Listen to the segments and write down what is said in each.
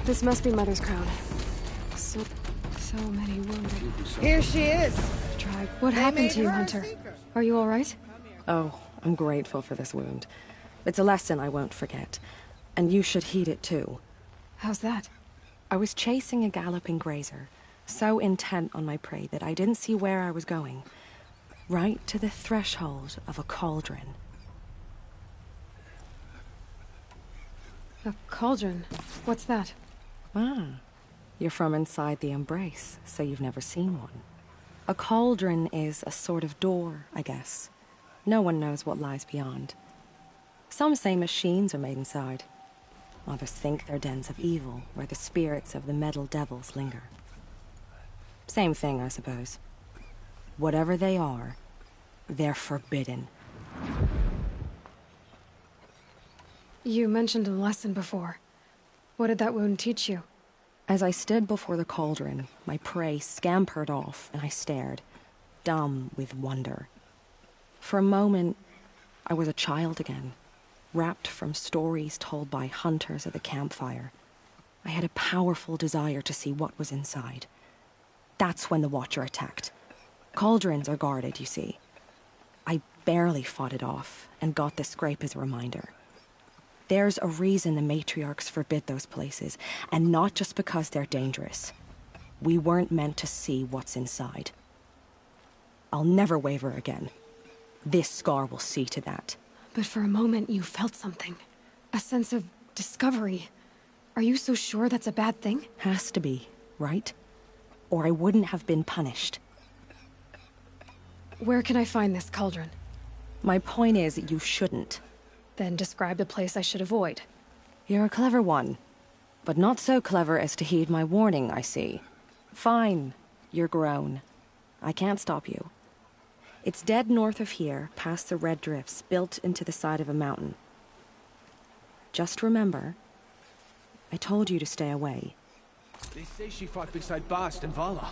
This must be Mother's crown. So many wounded. Here she is. Tribe. What happened to you, Hunter? Are you all right? Oh, I'm grateful for this wound. It's a lesson I won't forget. And you should heed it too. How's that? I was chasing a galloping grazer, so intent on my prey that I didn't see where I was going. Right to the threshold of a cauldron. A cauldron? What's that? Ah, you're from inside the Embrace, so you've never seen one. A cauldron is a sort of door, I guess. No one knows what lies beyond. Some say machines are made inside. Others think they're dens of evil, where the spirits of the metal devils linger. Same thing, I suppose. Whatever they are, they're forbidden. You mentioned a lesson before. What did that wound teach you? As I stood before the cauldron, my prey scampered off, and I stared, dumb with wonder. For a moment, I was a child again, wrapped from stories told by hunters at the campfire. I had a powerful desire to see what was inside. That's when the Watcher attacked. Cauldrons are guarded, you see. I barely fought it off, and got the scrape as a reminder. There's a reason the matriarchs forbid those places, and not just because they're dangerous. We weren't meant to see what's inside. I'll never waver again. This scar will see to that. But for a moment you felt something. A sense of discovery. Are you so sure that's a bad thing? Has to be, right? Or I wouldn't have been punished. Where can I find this cauldron? My point is, you shouldn't. Then describe the place I should avoid. You're a clever one. But not so clever as to heed my warning, I see. Fine. You're grown. I can't stop you. It's dead north of here, past the red drifts, built into the side of a mountain. Just remember, I told you to stay away. They say she fought beside Bast and Vala.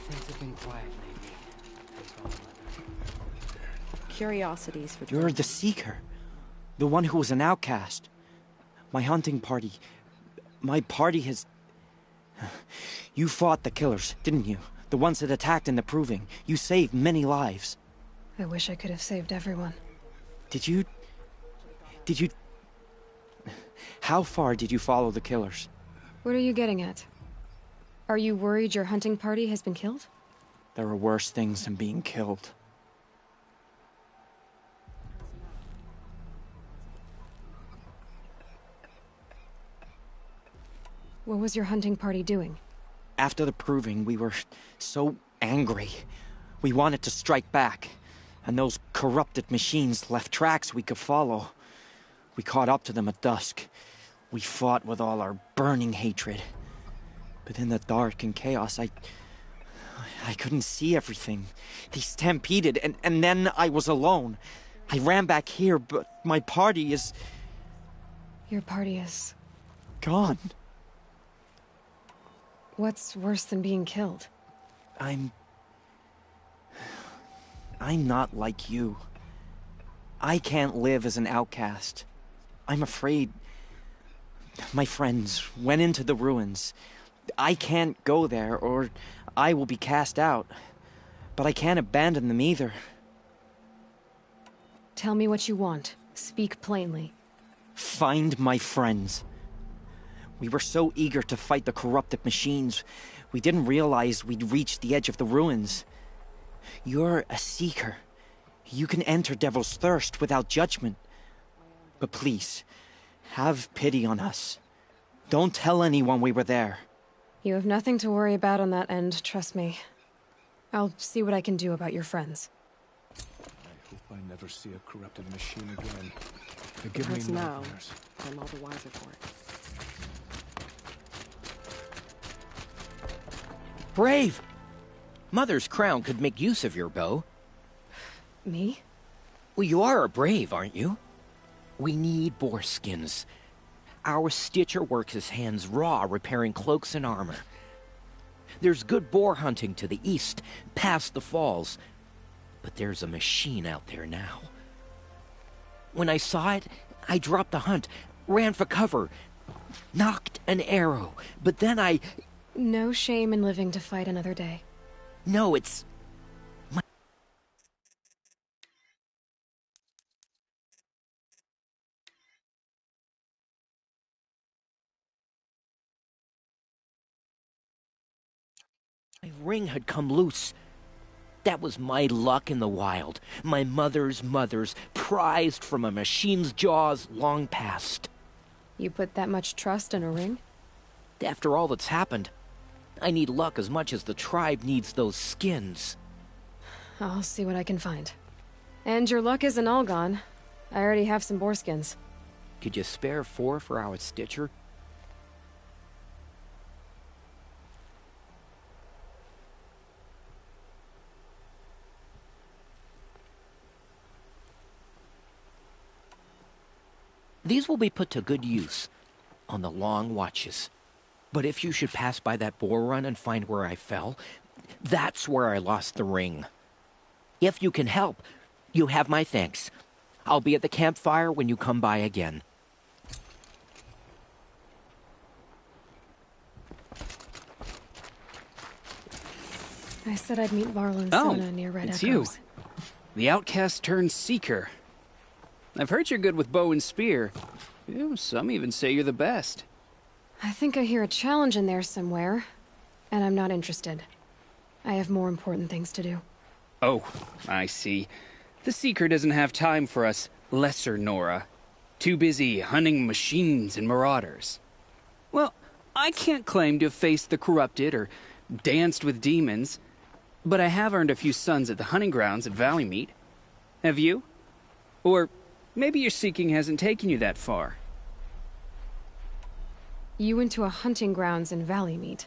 Things have been quiet lately. Curiosities for... You're the Seeker. The one who was an outcast. My hunting party. My party has... You fought the killers, didn't you? The ones that attacked in the Proving. You saved many lives. I wish I could have saved everyone. Did you... How far did you follow the killers? What are you getting at? Are you worried your hunting party has been killed? There are worse things than being killed. What was your hunting party doing? After the Proving, we were so angry. We wanted to strike back. And those corrupted machines left tracks we could follow. We caught up to them at dusk. We fought with all our burning hatred. But in the dark and chaos, I couldn't see everything. They stampeded, and then I was alone. I ran back here, but my party is... Your party is... Gone. What's worse than being killed? I'm not like you. I can't live as an outcast. I'm afraid my friends went into the ruins. I can't go there, or I will be cast out. But I can't abandon them either. Tell me what you want. Speak plainly. Find my friends. We were so eager to fight the corrupted machines, we didn't realize we'd reached the edge of the ruins. You're a seeker. You can enter Devil's Thirst without judgment. But please, have pity on us. Don't tell anyone we were there. You have nothing to worry about on that end, trust me. I'll see what I can do about your friends. I hope I never see a corrupted machine again. They give Perhaps me now, nightmares. I'm all the wiser for it. Brave! Mother's crown could make use of your bow. Me? Well, you are a brave, aren't you? We need boar skins. Our Stitcher works his hands raw repairing cloaks and armor. There's good boar hunting to the east, past the falls. But there's a machine out there now. When I saw it, I dropped the hunt, ran for cover, knocked an arrow, but then I... No shame in living to fight another day. No, it's... My ring had come loose. That was my luck in the wild. My mother's prized from a machine's jaws long past. You put that much trust in a ring? After all that's happened, I need luck as much as the tribe needs those skins. I'll see what I can find. And your luck isn't all gone. I already have some boar skins. Could you spare 4 for our Stitcher? These will be put to good use on the long watches. But if you should pass by that boar run and find where I fell, that's where I lost the ring. If you can help, you have my thanks. I'll be at the campfire when you come by again. I said I'd meet Varl and Oh, Sona near Red it's Echoes. you. The outcast turned seeker. I've heard you're good with bow and spear. Some even say you're the best. I think I hear a challenge in there somewhere, and I'm not interested. I have more important things to do. Oh, I see. The Seeker doesn't have time for us lesser Nora. Too busy hunting machines and marauders. Well, I can't claim to have faced the corrupted or danced with demons, but I have earned a few suns at the hunting grounds at Valleymeet. Have you? Or maybe your seeking hasn't taken you that far. You went to a hunting grounds in Valleymeet.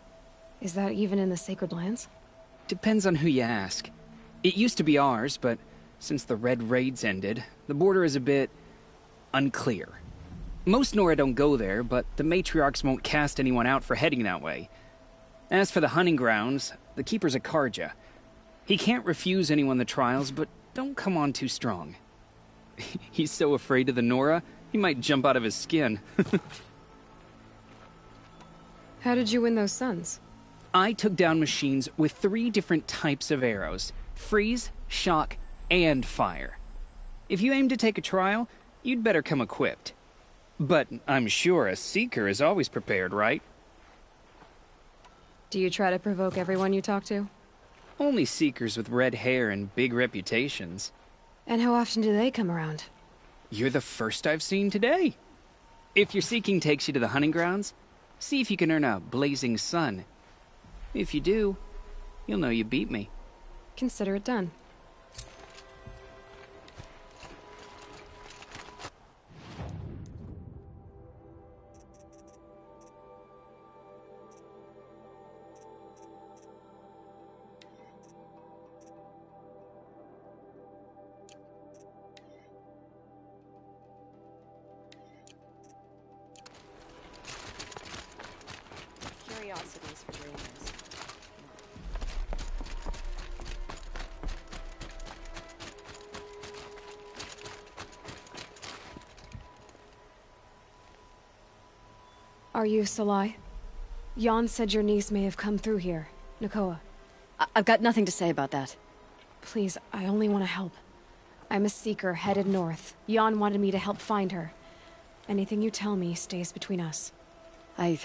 Is that even in the Sacred Lands? Depends on who you ask. It used to be ours, but since the Red Raids ended, the border is a bit unclear. Most Nora don't go there, but the matriarchs won't cast anyone out for heading that way. As for the hunting grounds, the keeper's a Karja. He can't refuse anyone the trials, but don't come on too strong. He's so afraid of the Nora, he might jump out of his skin. How did you win those suns? I took down machines with 3 different types of arrows: freeze, shock, and fire. If you aim to take a trial, you'd better come equipped. But I'm sure a seeker is always prepared, right? Do you try to provoke everyone you talk to? Only seekers with red hair and big reputations. And how often do they come around? You're the first I've seen today. If your seeking takes you to the hunting grounds, see if you can earn a blazing sun. If you do, you'll know you beat me. Consider it done. curiosities for dreamers. Are you Salai? Jan said your niece may have come through here. Nakoa. I've got nothing to say about that. Please, I only want to help. I'm a seeker headed north. Jan wanted me to help find her. Anything you tell me stays between us. I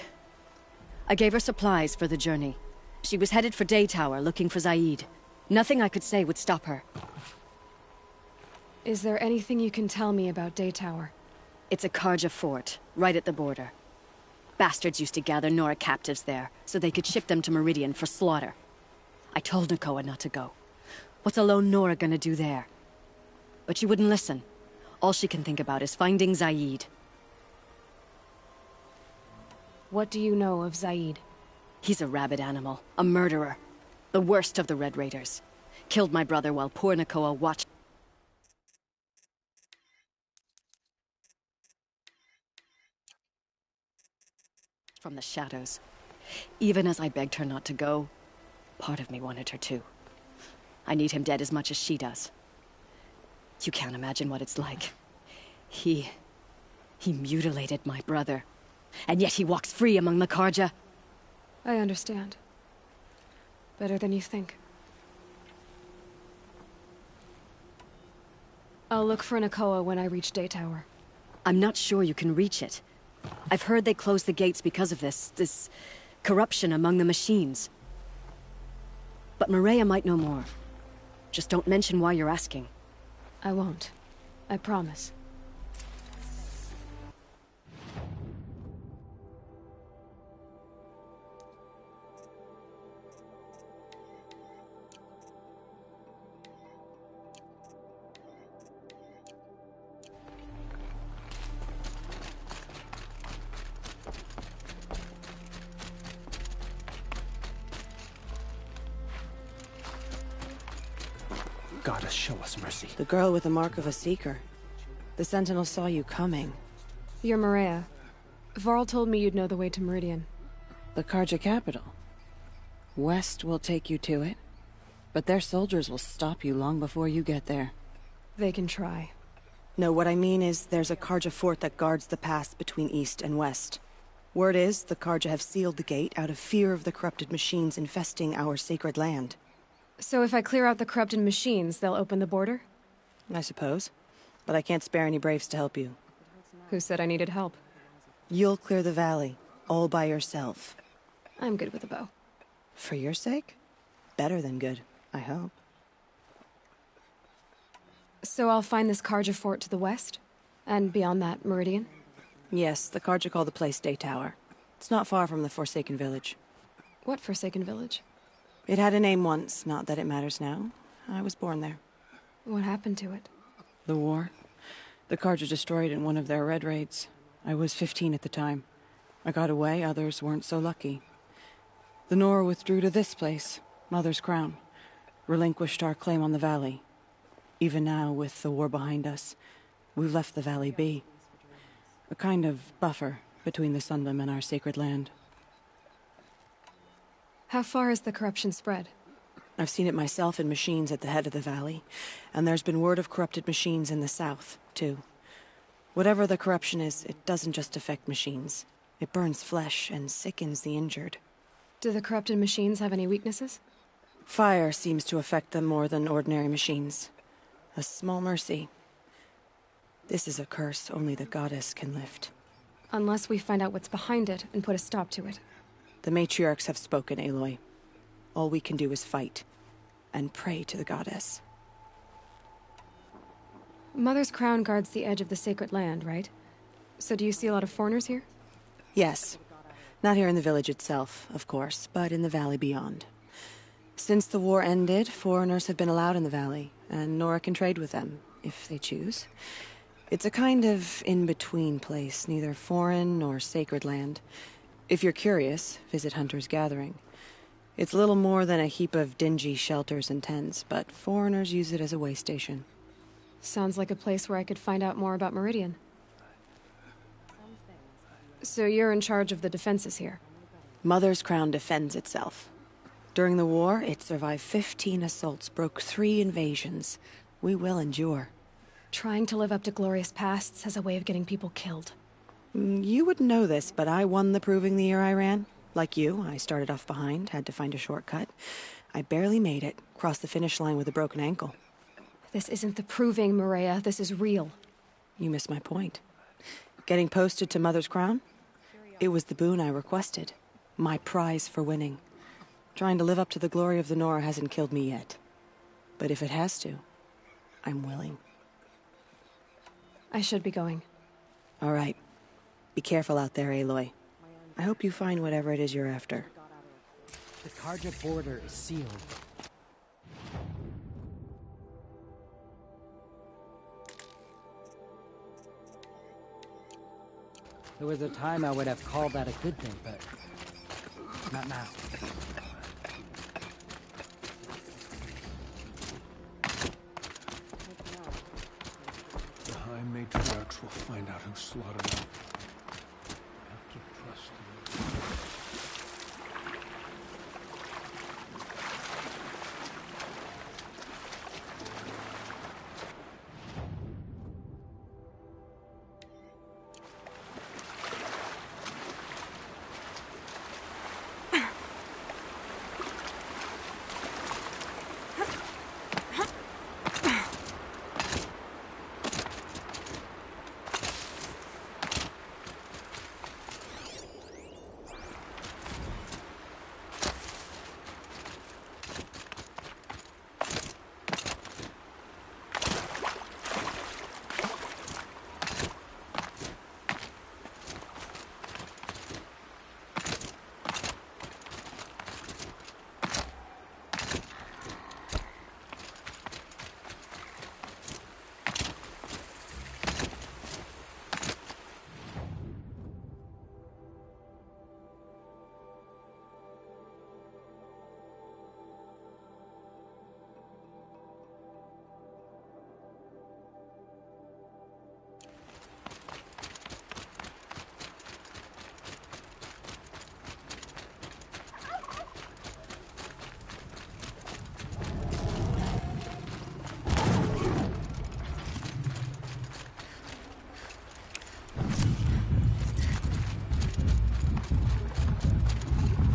gave her supplies for the journey. She was headed for Daytower, looking for Zaid. Nothing I could say would stop her. Is there anything you can tell me about Daytower? It's a Karja fort, right at the border. Bastards used to gather Nora captives there, so they could ship them to Meridian for slaughter. I told Nakoa not to go. What's a lone Nora gonna do there? But she wouldn't listen. All she can think about is finding Zaid. What do you know of Zaid? He's a rabid animal, a murderer. The worst of the Red Raiders. Killed my brother while poor Nakoa watched from the shadows. Even as I begged her not to go, part of me wanted her to. I need him dead as much as she does. You can't imagine what it's like. He mutilated my brother. And yet he walks free among the Karja. I understand. Better than you think. I'll look for Nakoa when I reach Daytower. I'm not sure you can reach it. I've heard they closed the gates because of this corruption among the machines. But Maria might know more. Just don't mention why you're asking. I won't. I promise. Goddess, show us mercy. The girl with the mark of a seeker. The Sentinel saw you coming. You're Maria. Varl told me you'd know the way to Meridian. The Karja capital. West will take you to it, but their soldiers will stop you long before you get there. They can try. No, what I mean is there's a Karja fort that guards the pass between east and west. Word is the Karja have sealed the gate out of fear of the corrupted machines infesting our sacred land. So if I clear out the corrupted machines, they'll open the border? I suppose. But I can't spare any braves to help you. Who said I needed help? You'll clear the valley, all by yourself. I'm good with a bow. For your sake? Better than good, I hope. So I'll find this Karja fort to the west? And beyond that, Meridian? Yes, the Karja call the place Daytower. It's not far from the Forsaken Village. What Forsaken Village? It had a name once, not that it matters now. I was born there. What happened to it? The war. The Karja destroyed it in one of their red raids. I was 15 at the time. I got away, others weren't so lucky. The Nora withdrew to this place, Mother's Crown. Relinquished our claim on the valley. Even now, with the war behind us, we've left the valley be. A kind of buffer between the Sunlim and our sacred land. How far has the corruption spread? I've seen it myself in machines at the head of the valley, and there's been word of corrupted machines in the south, too. Whatever the corruption is, it doesn't just affect machines. It burns flesh and sickens the injured. Do the corrupted machines have any weaknesses? Fire seems to affect them more than ordinary machines. A small mercy. This is a curse only the goddess can lift. Unless we find out what's behind it and put a stop to it. The matriarchs have spoken, Aloy. All we can do is fight, and pray to the goddess. Mother's Crown guards the edge of the sacred land, right? So do you see a lot of foreigners here? Yes. Not here in the village itself, of course, but in the valley beyond. Since the war ended, foreigners have been allowed in the valley, and Nora can trade with them, if they choose. It's a kind of in-between place, neither foreign nor sacred land. If you're curious, visit Hunter's Gathering. It's little more than a heap of dingy shelters and tents, but foreigners use it as a way station. Sounds like a place where I could find out more about Meridian. So you're in charge of the defenses here? Mother's Crown defends itself. During the war, it survived 15 assaults, broke 3 invasions. We will endure. Trying to live up to glorious pasts has a way of getting people killed. You wouldn't know this, but I won the proving the year I ran. Like you, I started off behind, had to find a shortcut. I barely made it, crossed the finish line with a broken ankle. This isn't the proving, Maria. This is real. You missed my point. Getting posted to Mother's Crown? It was the boon I requested. My prize for winning. Trying to live up to the glory of the Nora hasn't killed me yet. But if it has to, I'm willing. I should be going. All right. Be careful out there, Aloy. I hope you find whatever it is you're after. The Carja border is sealed. There was a time I would have called that a good thing, but not now. The High Matriarchs will find out who slaughtered them. I have to trust them.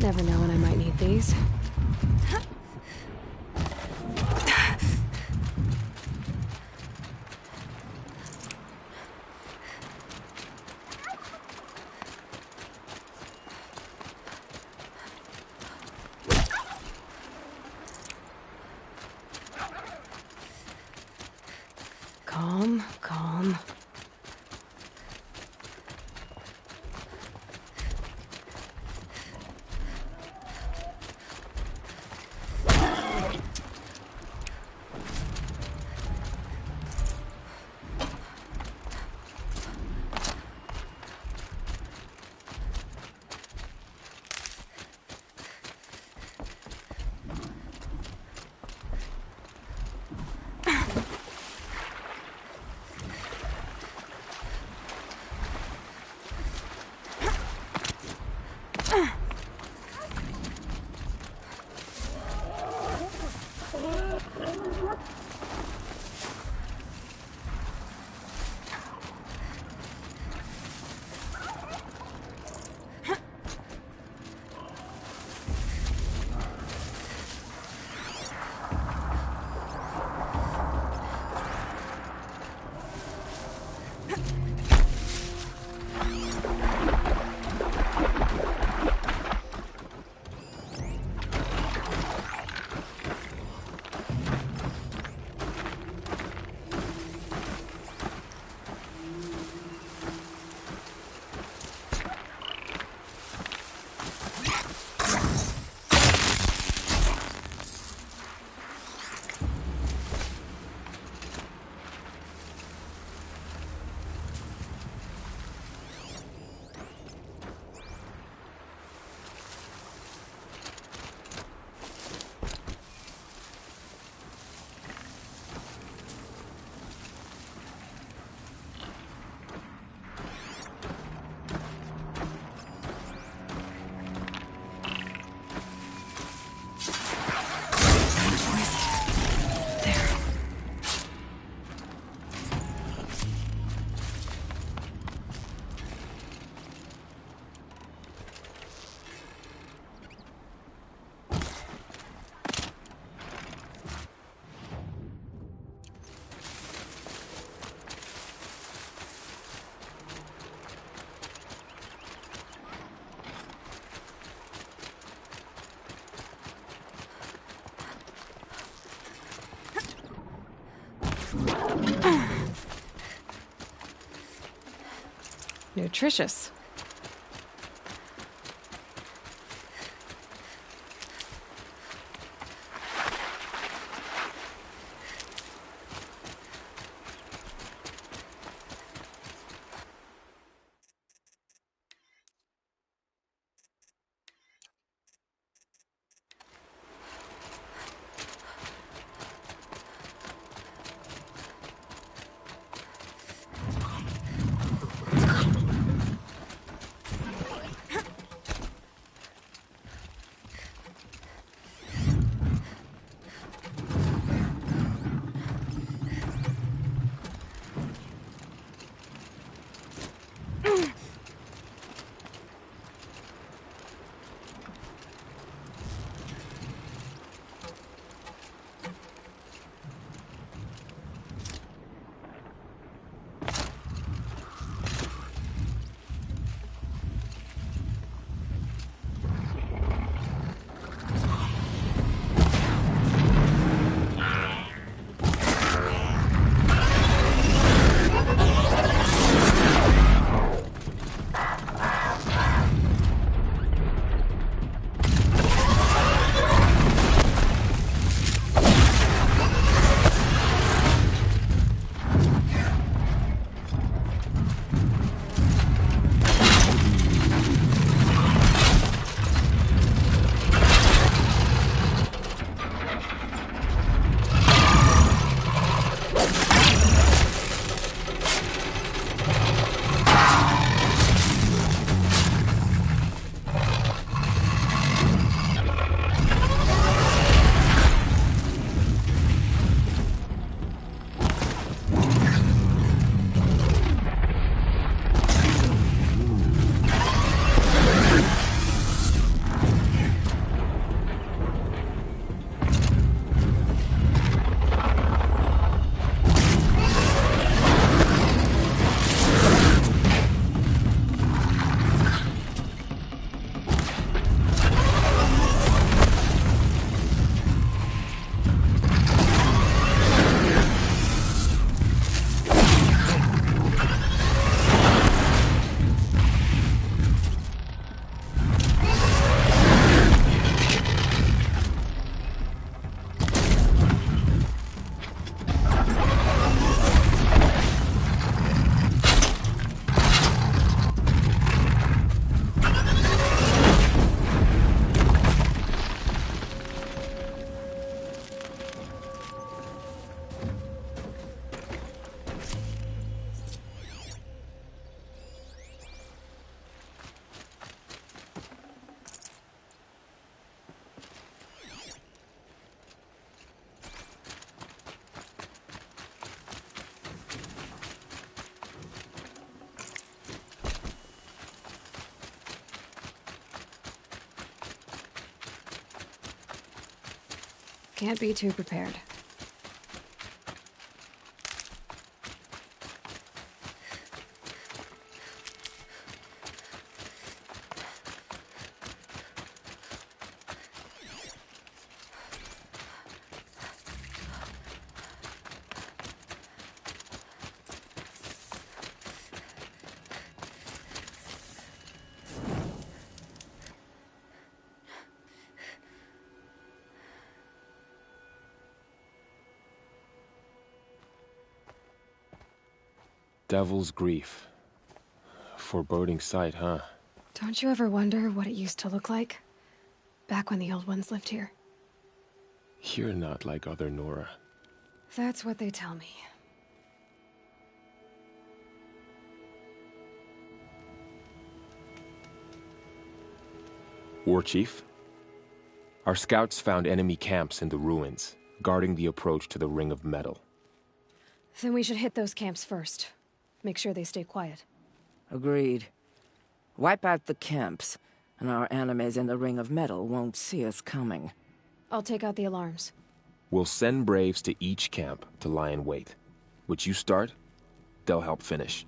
Never know when I might need these. Calm, calm. Nutritious. Can't be too prepared. Devil's Grief. Foreboding sight, huh? Don't you ever wonder what it used to look like? Back when the old ones lived here. You're not like other Nora. That's what they tell me. War Chief? Our scouts found enemy camps in the ruins, guarding the approach to the Ring of Metal. Then we should hit those camps first. Make sure they stay quiet. Agreed. Wipe out the camps, and our enemies in the Ring of Metal won't see us coming. I'll take out the alarms. We'll send Braves to each camp to lie in wait. Which you start, they'll help finish.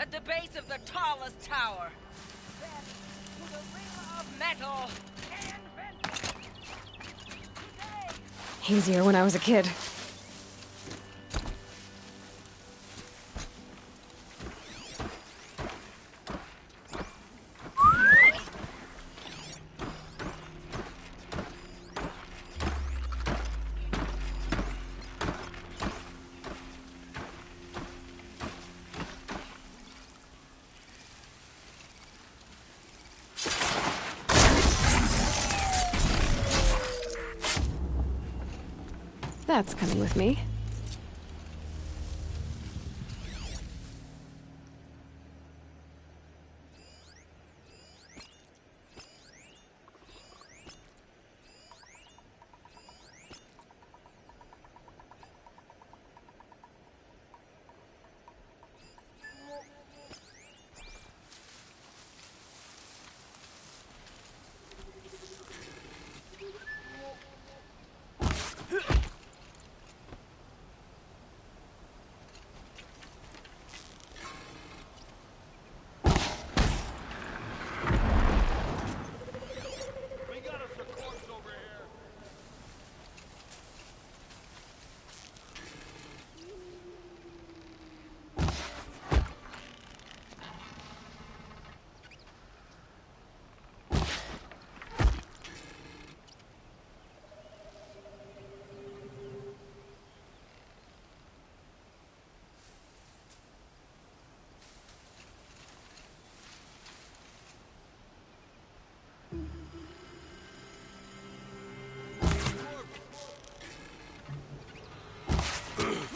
at the base of the tallest tower. Then, to the ring of metal. Easier when I was a kid. That's coming with me.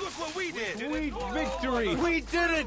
Look what we did! Sweet victory! We did it!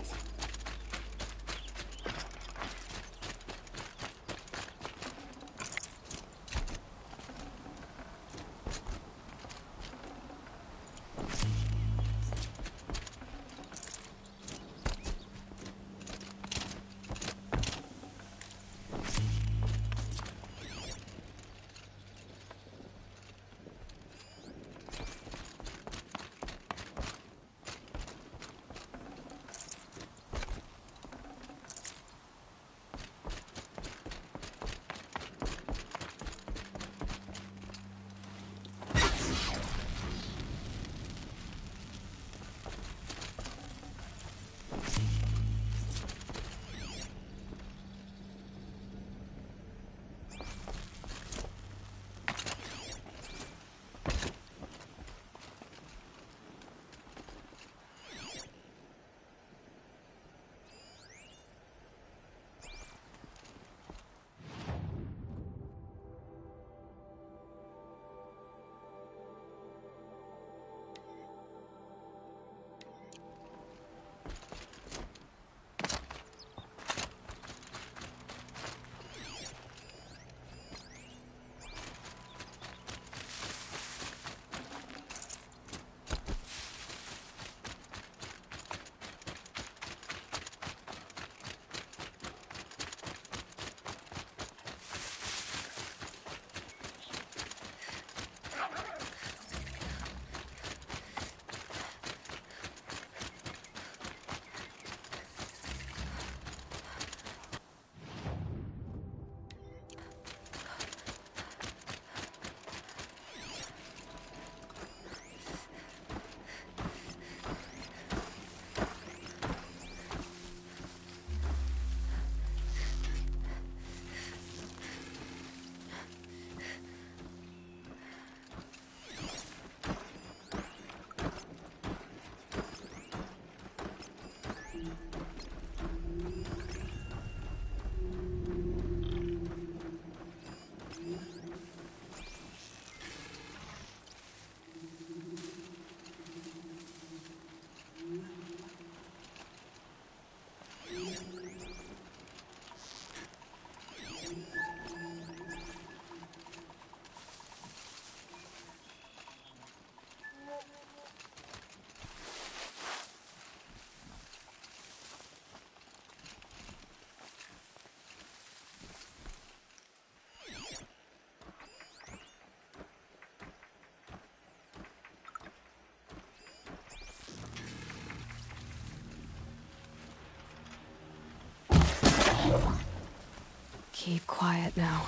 Keep quiet now.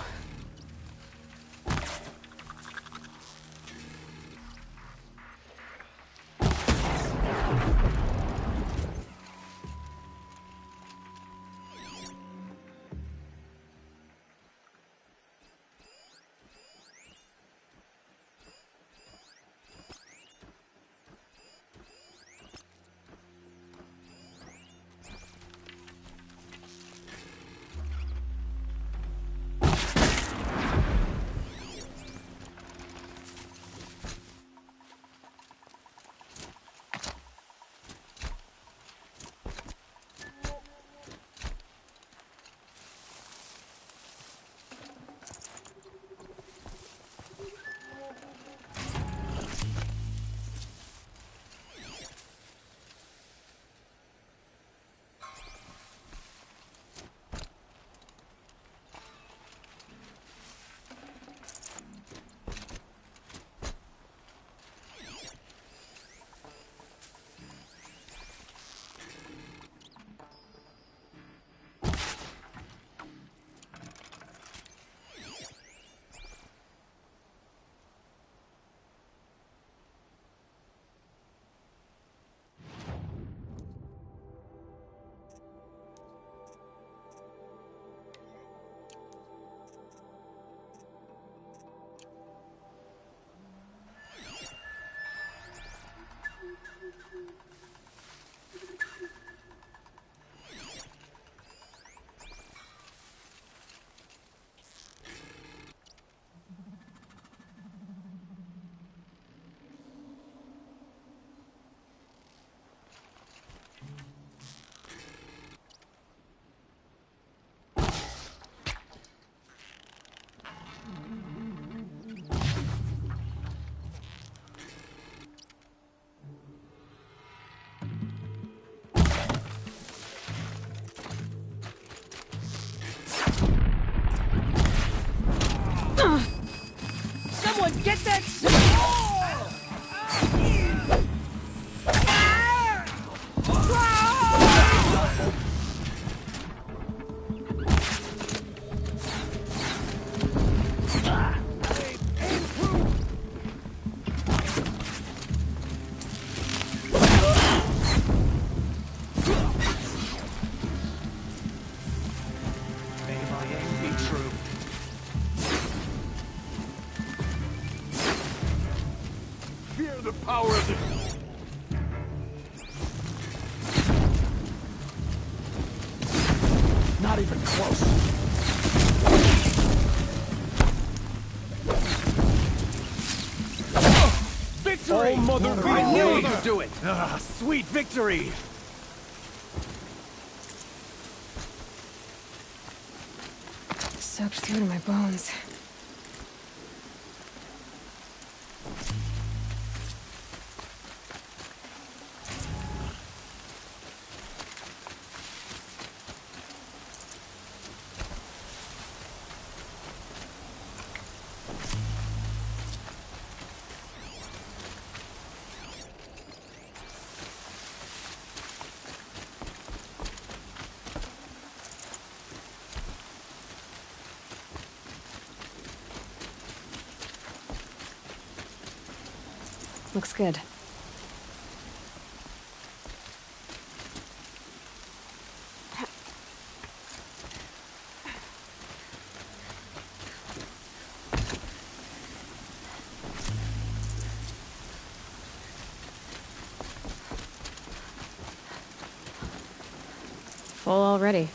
Someone get that! Not even close. Victory! Oh, Mother I knew you Mother. could do it! Ah, sweet victory! Soaked through to my bones. Looks good. Full already.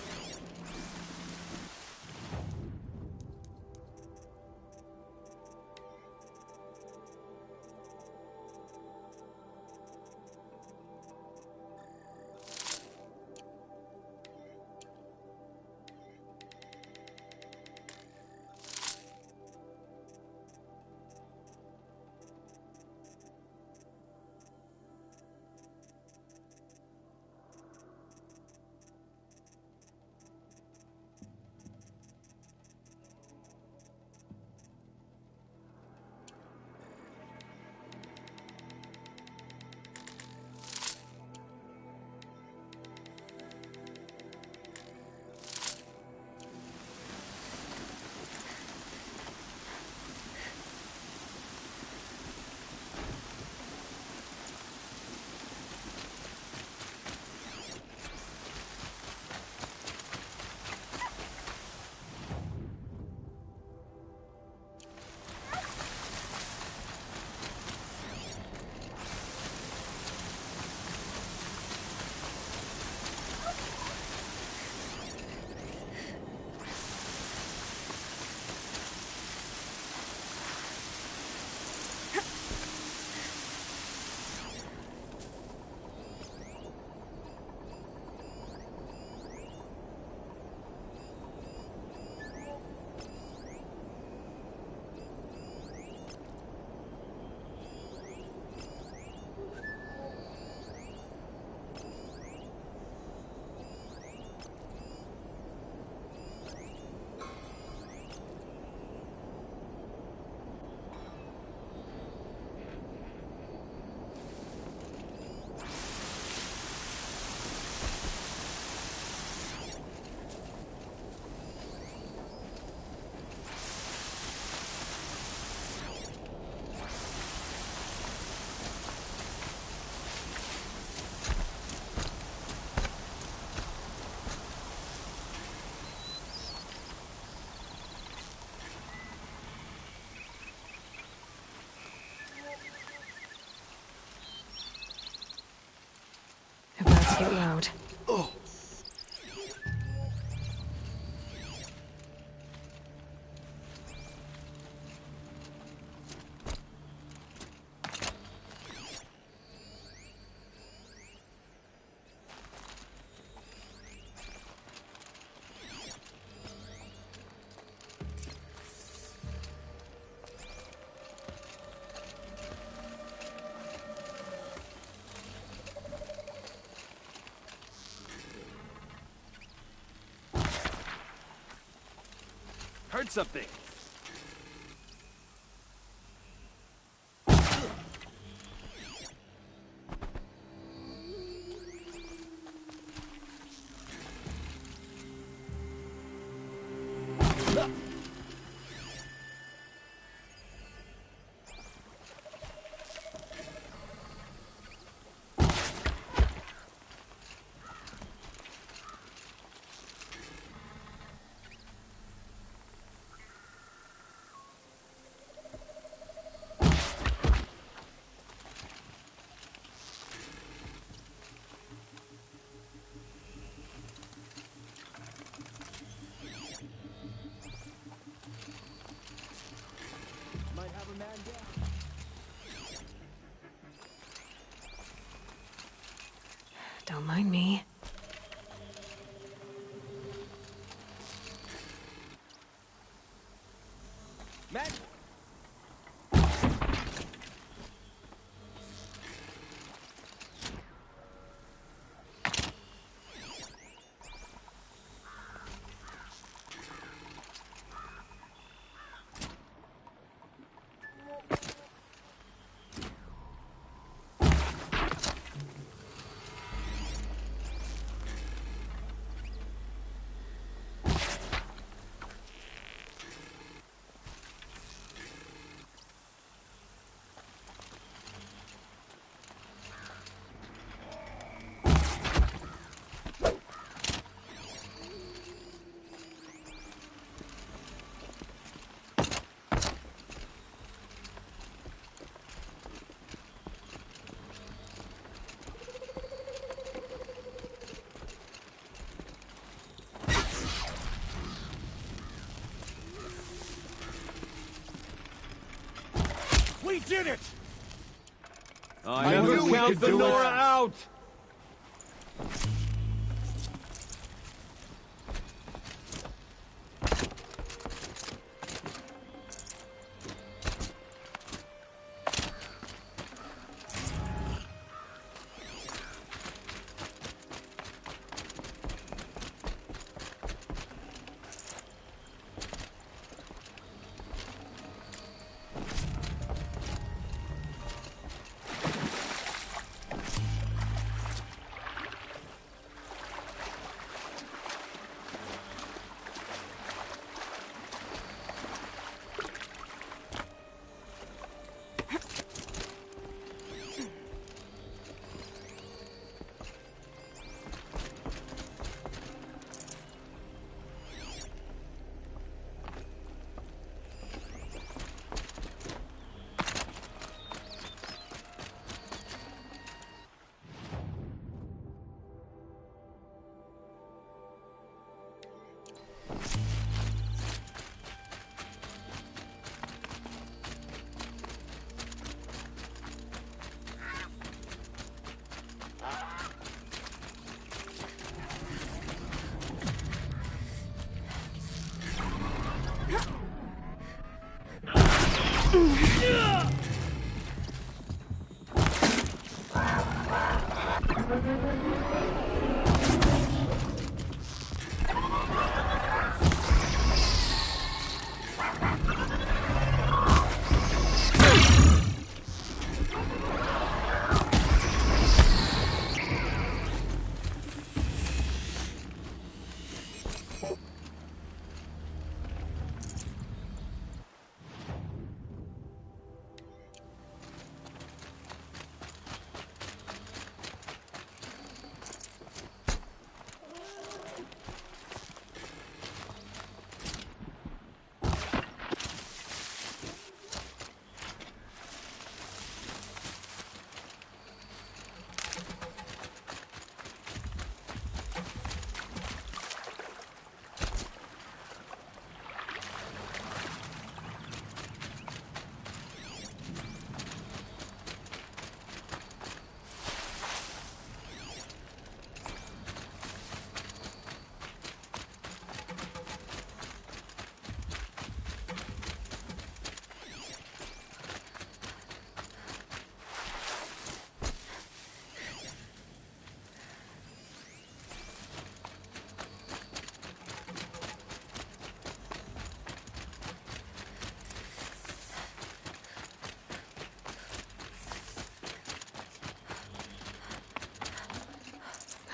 get you out. Heard something. Don't mind me. Matt! We did it! I knew we could do it. Out!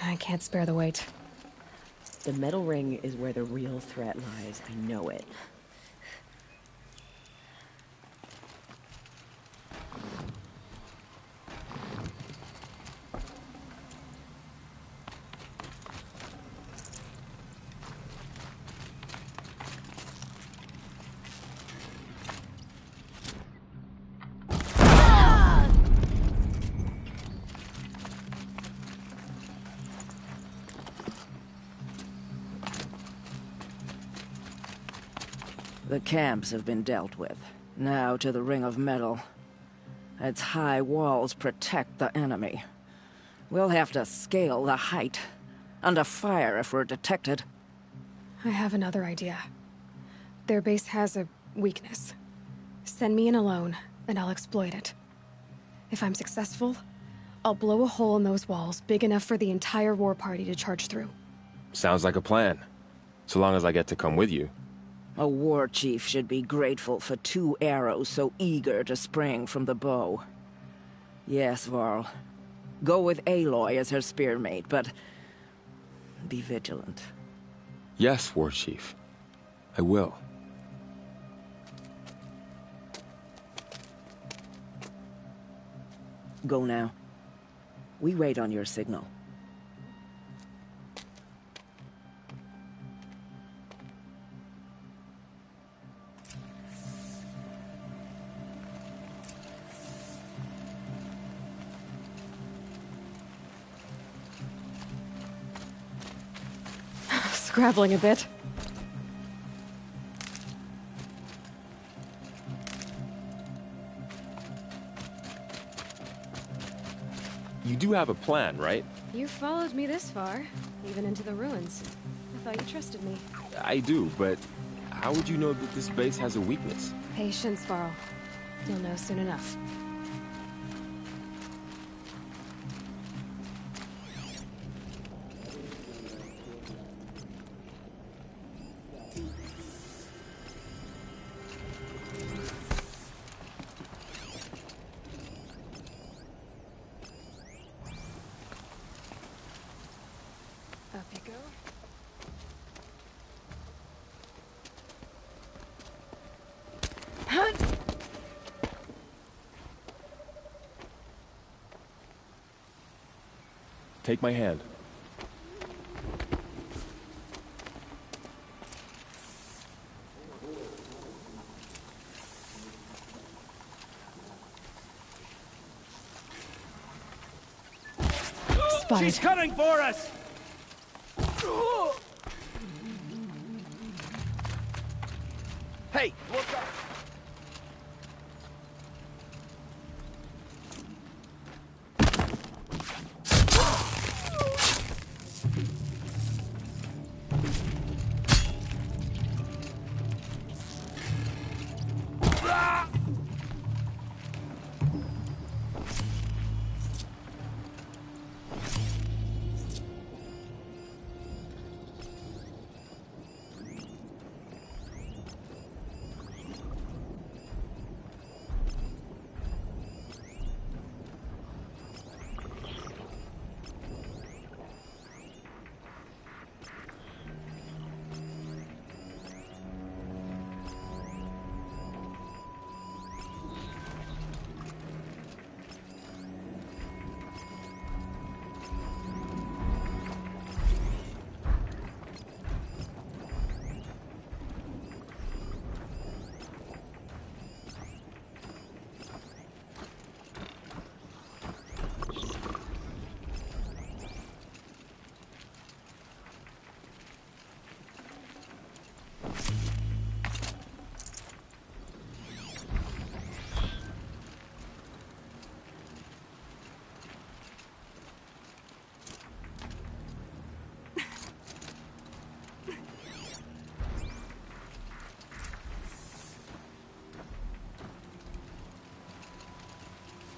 I can't spare the weight. The metal ring is where the real threat lies. I know it. The camps have been dealt with. Now to the Ring of Metal. Its high walls protect the enemy. We'll have to scale the height. Under fire if we're detected. I have another idea. Their base has a weakness. Send me in alone, and I'll exploit it. If I'm successful, I'll blow a hole in those walls big enough for the entire war party to charge through. Sounds like a plan. So long as I get to come with you. A war chief should be grateful for 2 arrows so eager to spring from the bow. Yes, Varl. Go with Aloy as her spearmate, but be vigilant. Yes, War Chief. I will. Go now. We wait on your signal. Scrabbling a bit. You do have a plan, right? You followed me this far, even into the ruins. I thought you trusted me. I do, but how would you know that this base has a weakness? Patience, Varl. You'll know soon enough. Up you go. Take my hand. Spotted. She's coming for us! Hey, look up!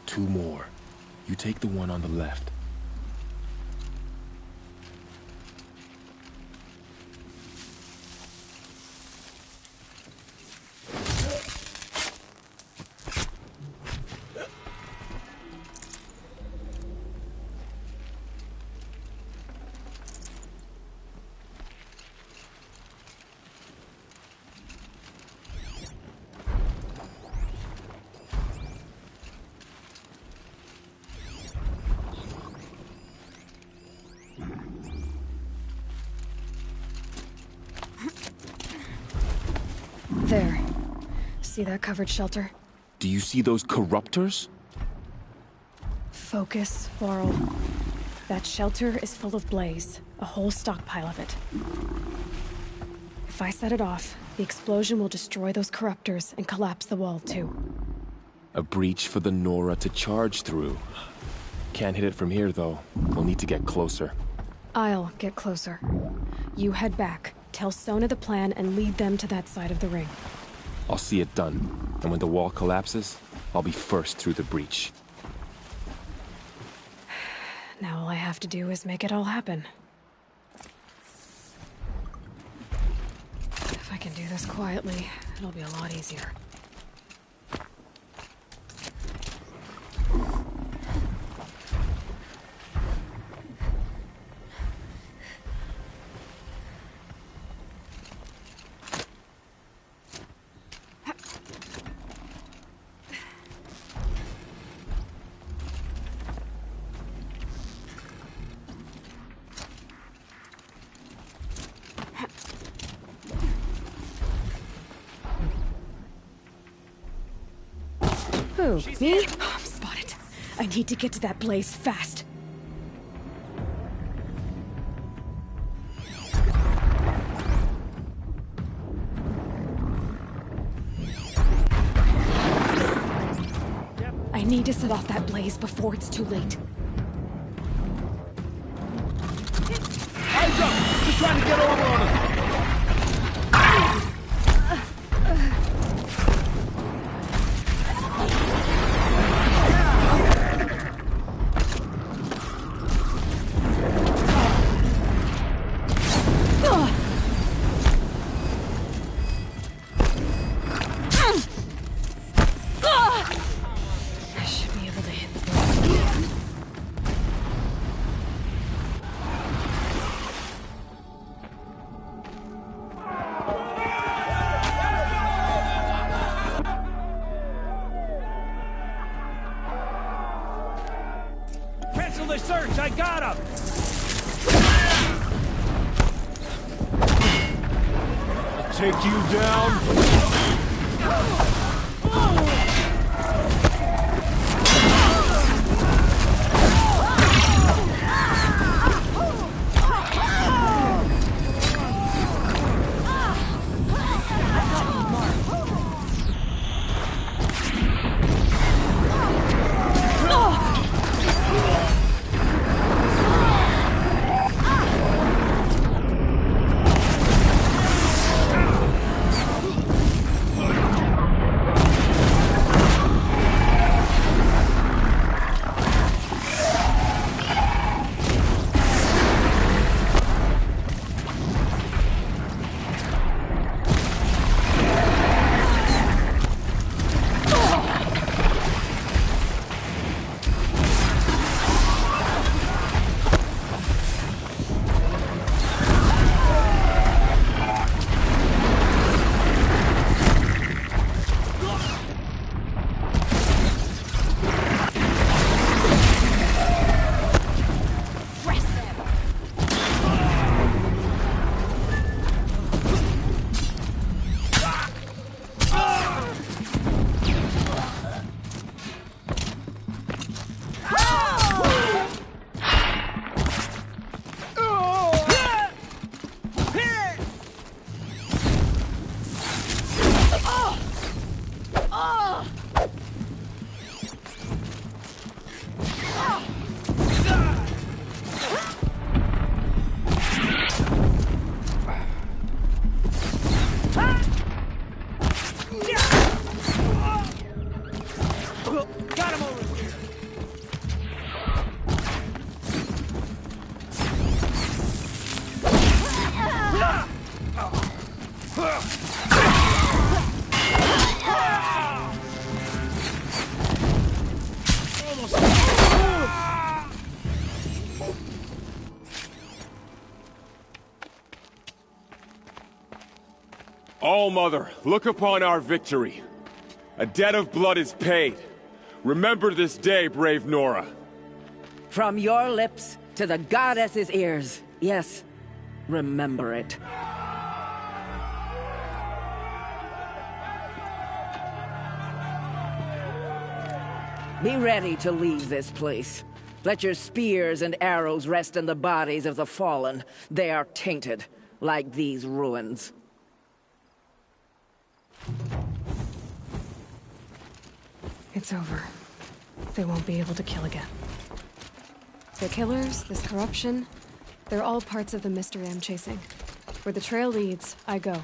Two more. You take the one on the left. There. See that covered shelter? Do you see those corruptors? Focus, Varl. That shelter is full of blaze. A whole stockpile of it. If I set it off, the explosion will destroy those corruptors and collapse the wall, too. A breach for the Nora to charge through. Can't hit it from here, though. We'll need to get closer. I'll get closer. You head back, tell Sona the plan, and lead them to that side of the ring. I'll see it done. And when the wall collapses, I'll be first through the breach. Now all I have to do is make it all happen. If I can do this quietly, it'll be a lot easier. Who? Me? Oh, I'm spotted. I need to get to that blaze fast. I need to set off that blaze before it's too late. Eyes up! Just trying to get over on him! Cancel the search! I got him! Take you down. All-Mother, look upon our victory. A debt of blood is paid. Remember this day, brave Nora. From your lips to the goddess's ears. Yes, remember it. Be ready to leave this place. Let your spears and arrows rest in the bodies of the fallen. They are tainted, like these ruins. It's over. They won't be able to kill again. The killers, this corruption, they're all parts of the mystery I'm chasing. Where the trail leads, I go.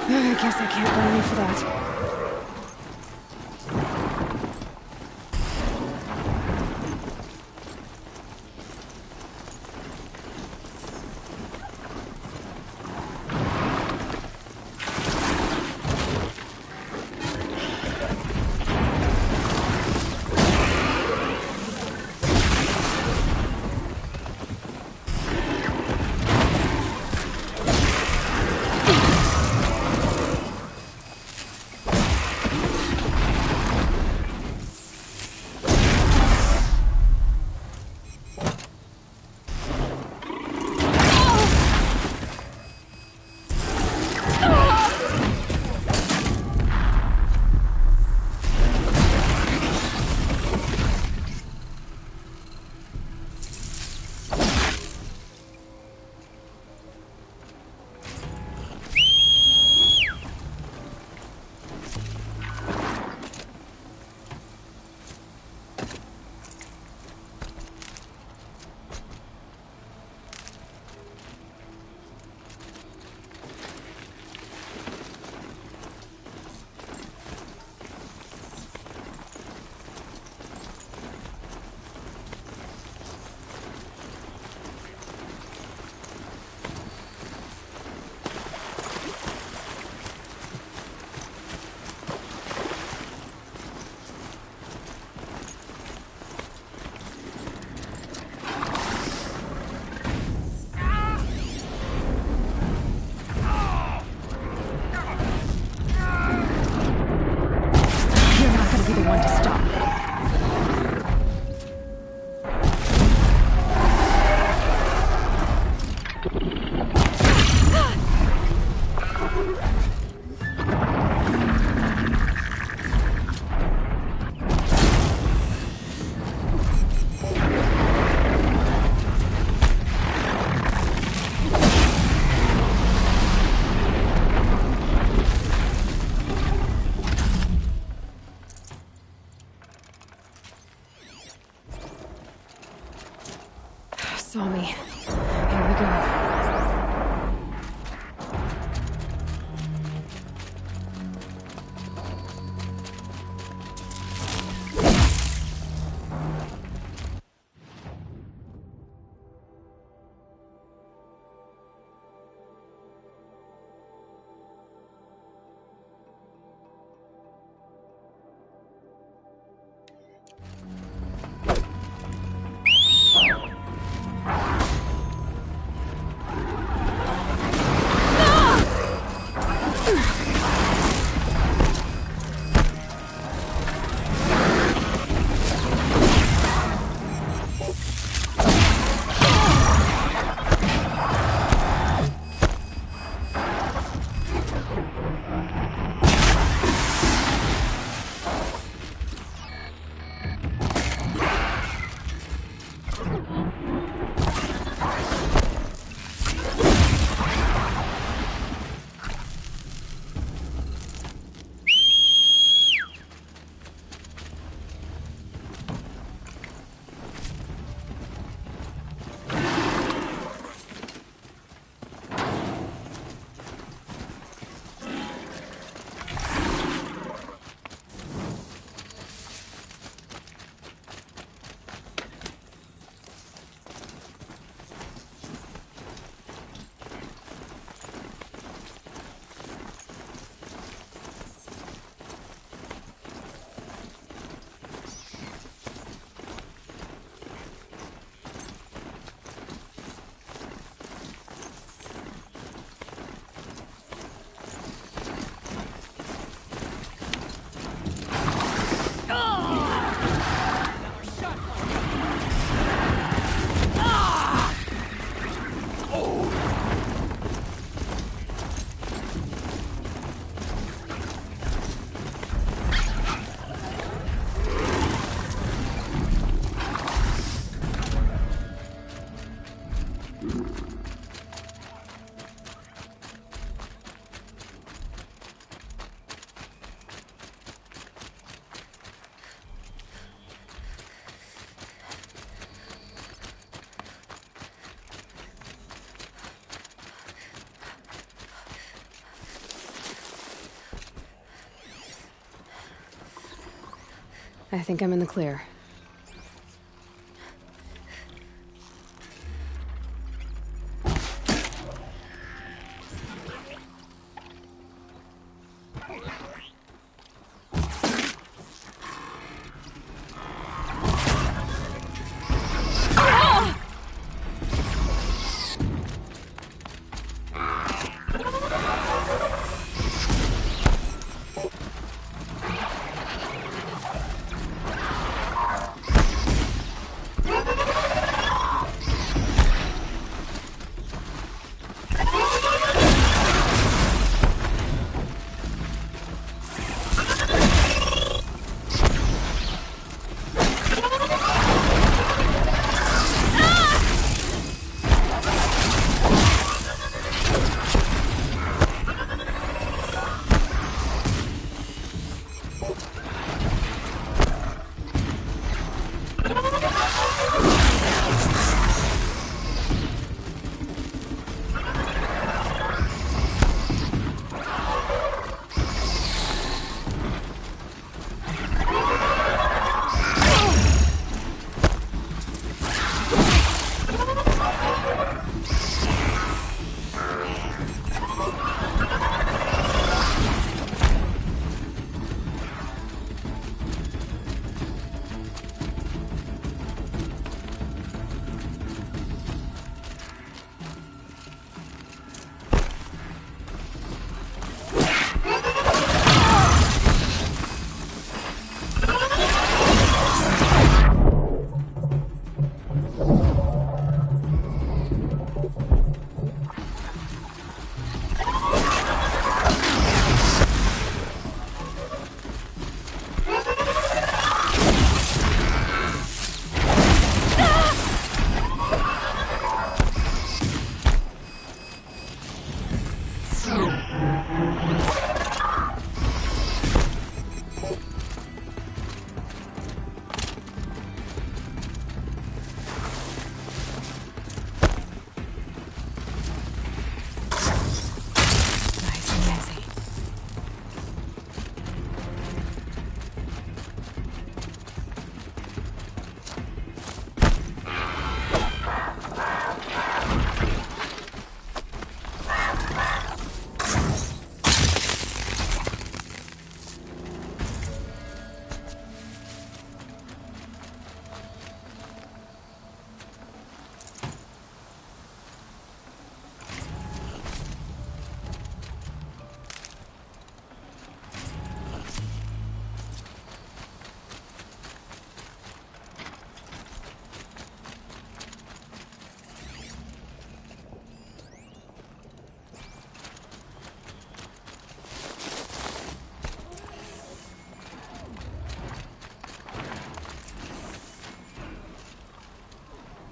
I guess I can't blame you for that. saw me. Here we go. I think I'm in the clear.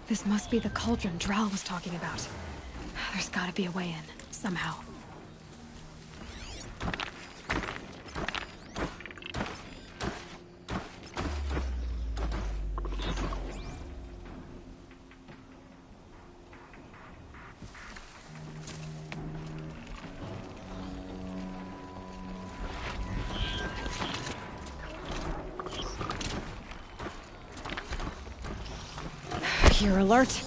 This must be the cauldron Drow was talking about. There's gotta be a way in, somehow. Gear alert.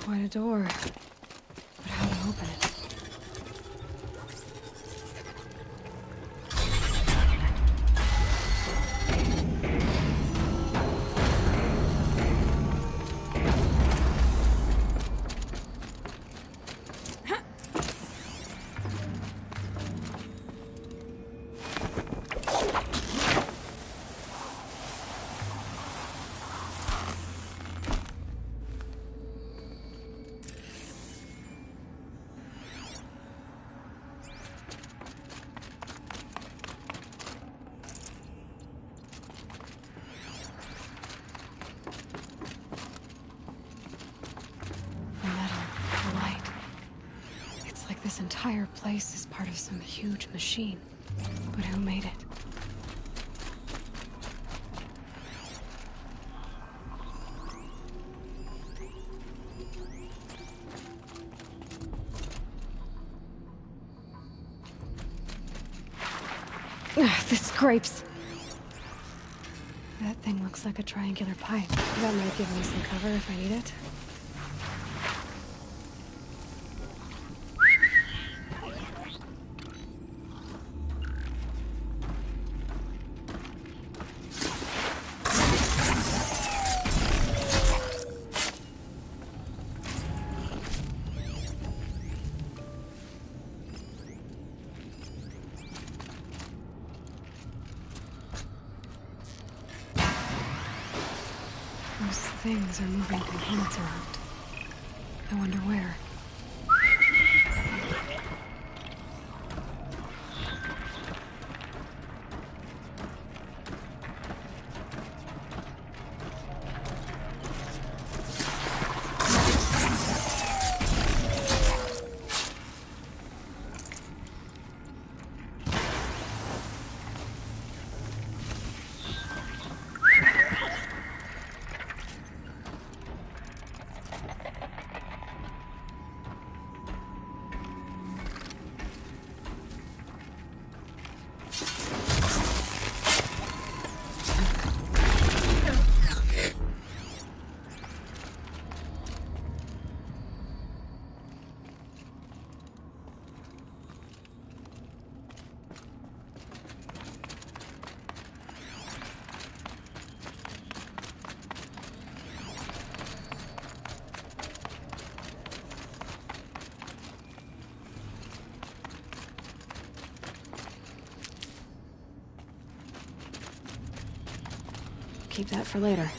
Quite a door. But how to open it? This entire place is part of some huge machine. But who made it? This scrapes. That thing looks like a triangular pipe. That might give me some cover if I need it. Those things are moving components around. I wonder where. Keep that for later.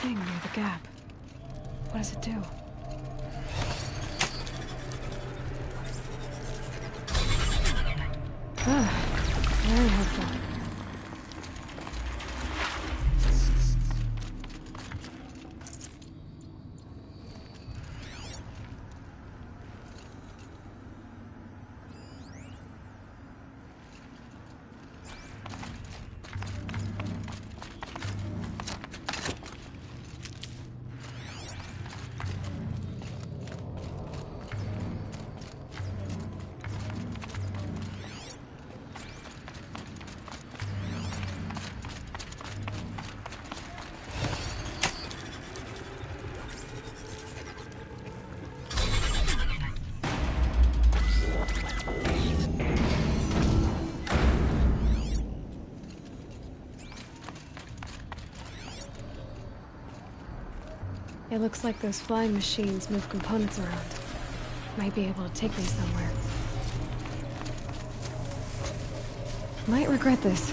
thing near the gap. What does it do? Ah, very helpful. It looks like those flying machines move components around. Might be able to take me somewhere. Might regret this.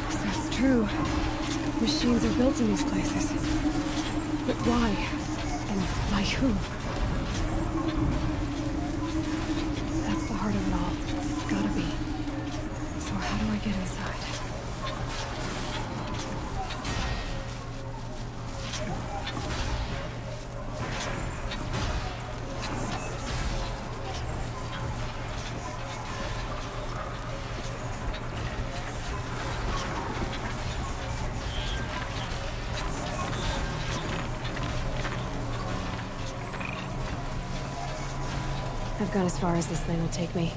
So it's true. Machines are built in these places. But why? And by who? That's the heart of it all. It's gotta be. So how do I get inside? I've gone as far as this thing will take me.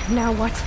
Now what?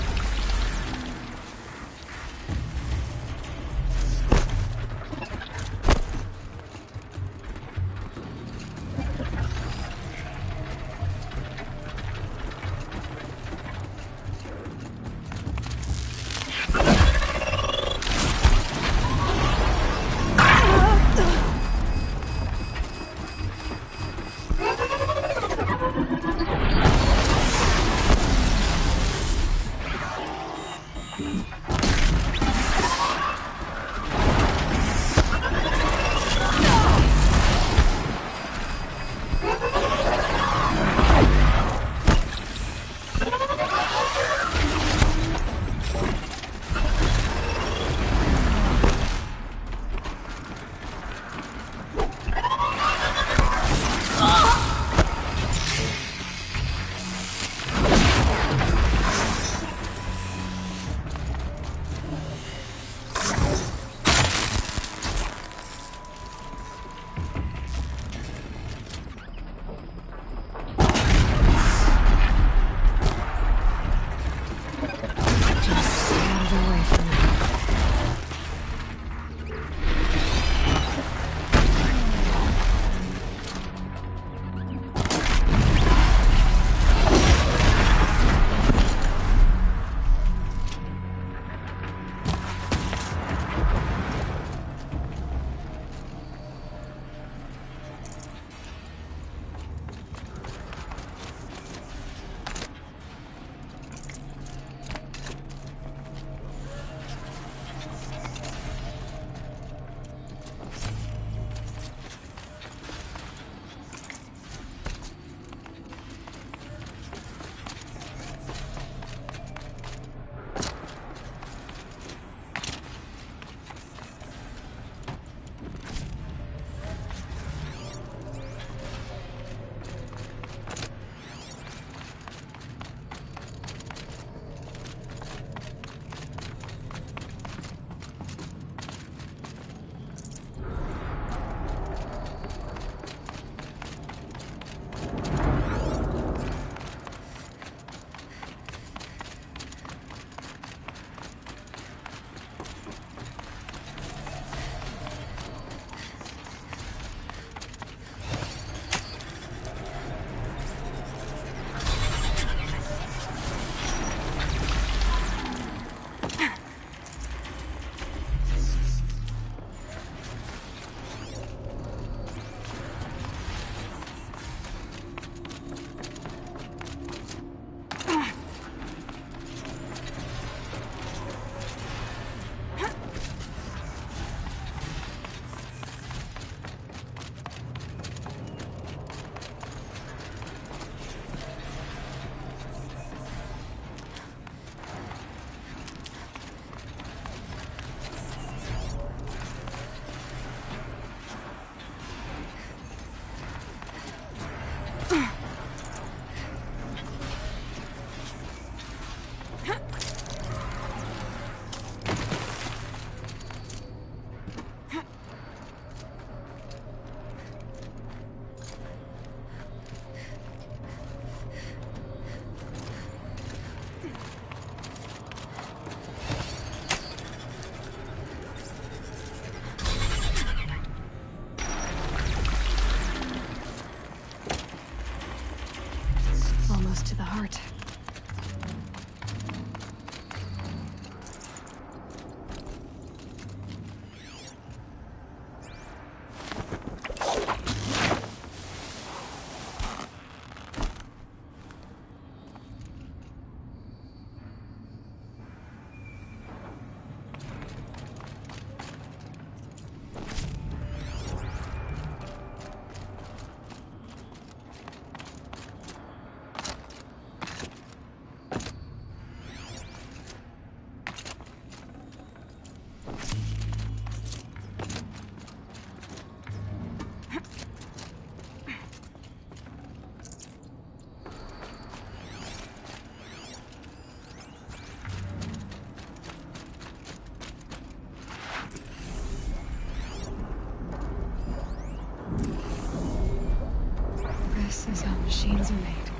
This is how machines are made.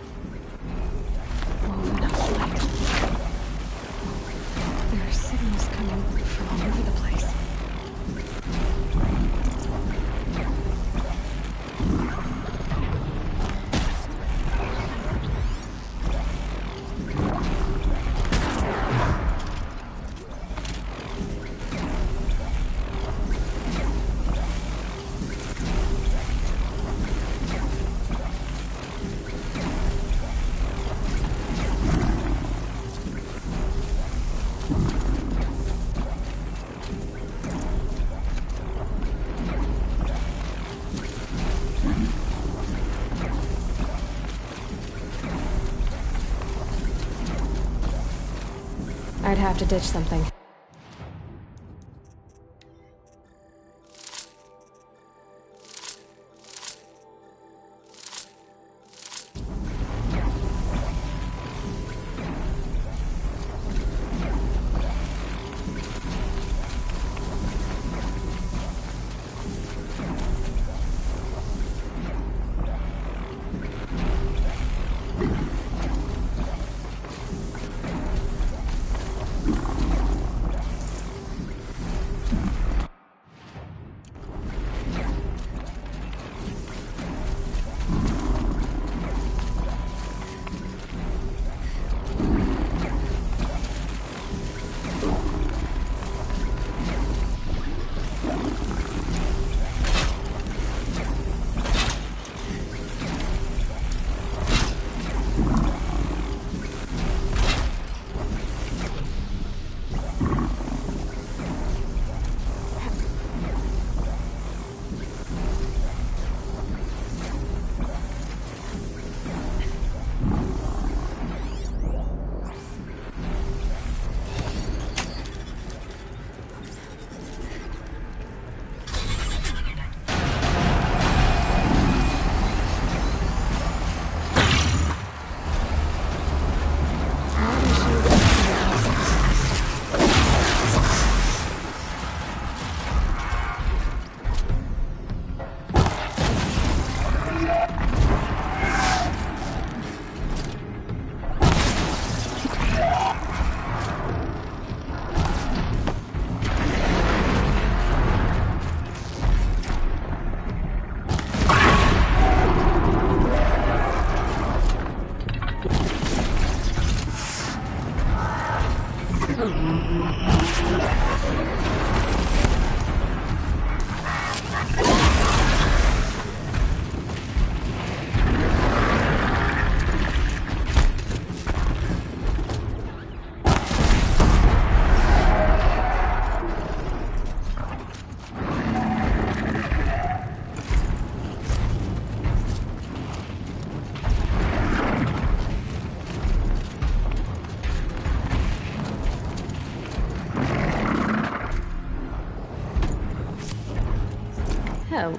Woven of light. There are signals coming from all over the place. have to ditch something. Oh.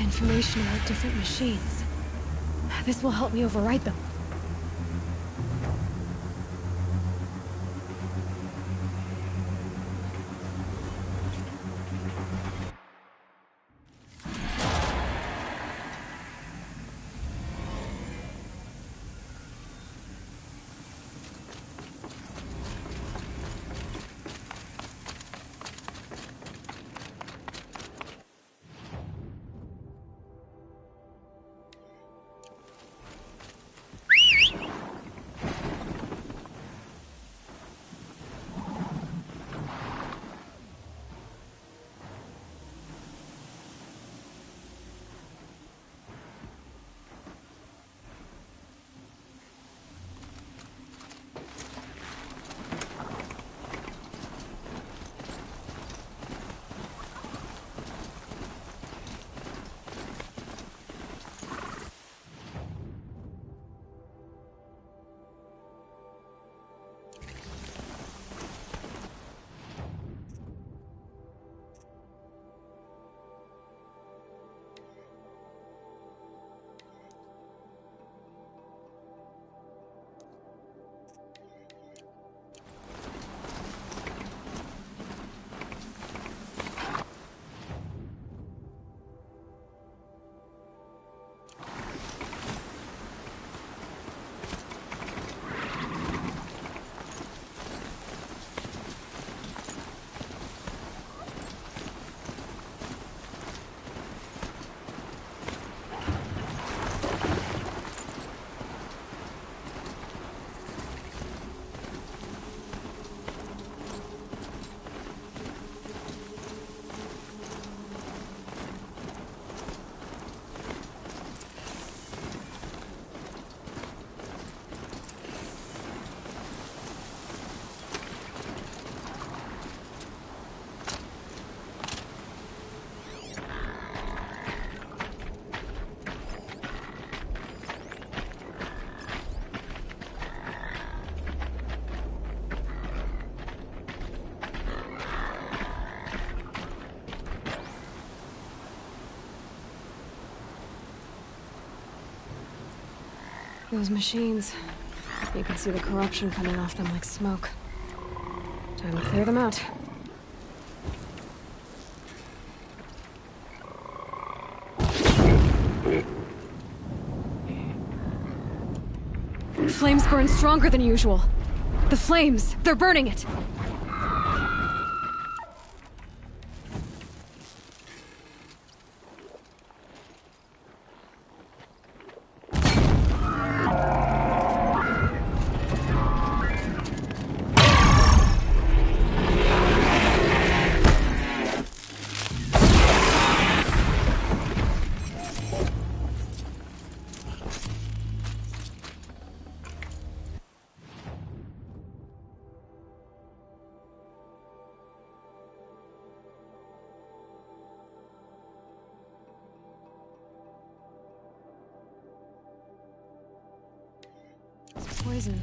Information about different machines. This will help me override them. Those machines. You can see the corruption coming off them like smoke. Time to clear them out. Flames burn stronger than usual. The flames, they're burning it. Poison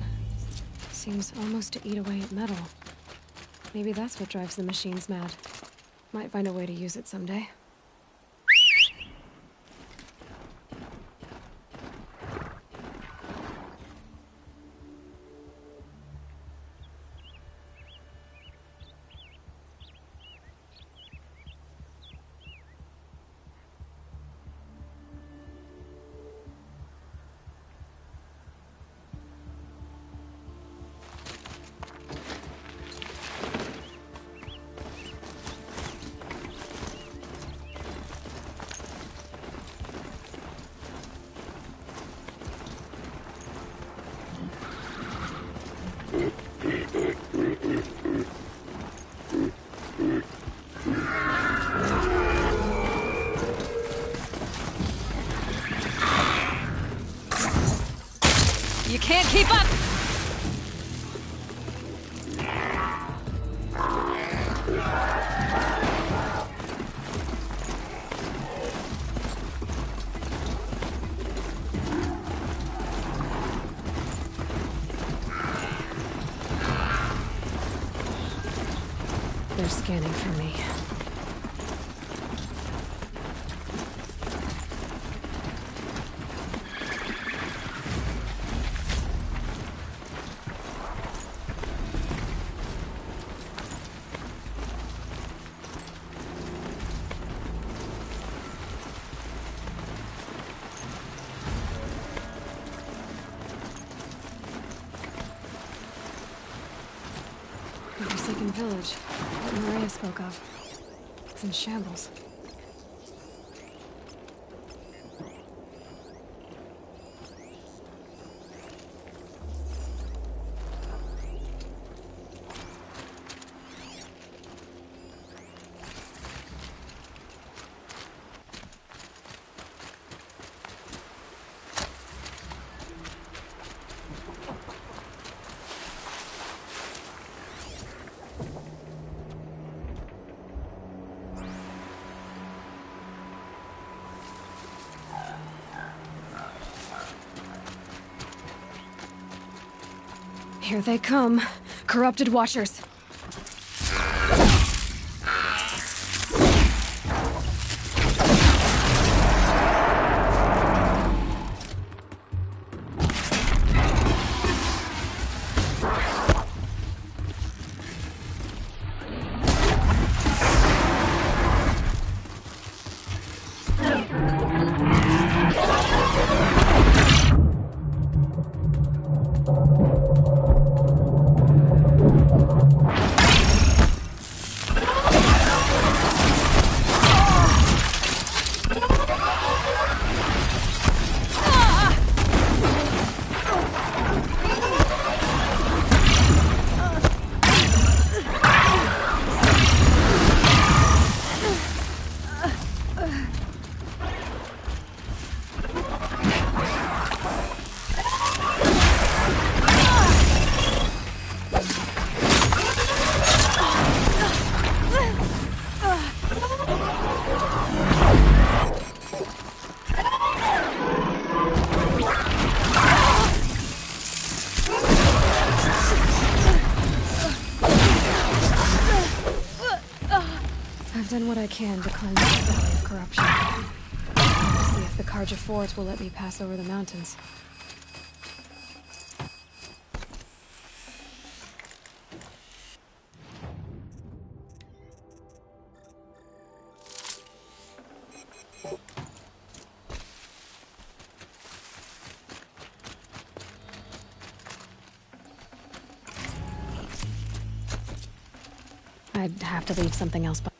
seems almost to eat away at metal. Maybe that's what drives the machines mad. Might find a way to use it someday. You can't keep up! They're scanning for me. The Forsaken Village that Maria spoke of. It's in shambles. Here they come, corrupted watchers. I've done what I can to cleanse this valley of corruption. I'll see if the Carja Fort will let me pass over the mountains. I'd have to leave something else behind.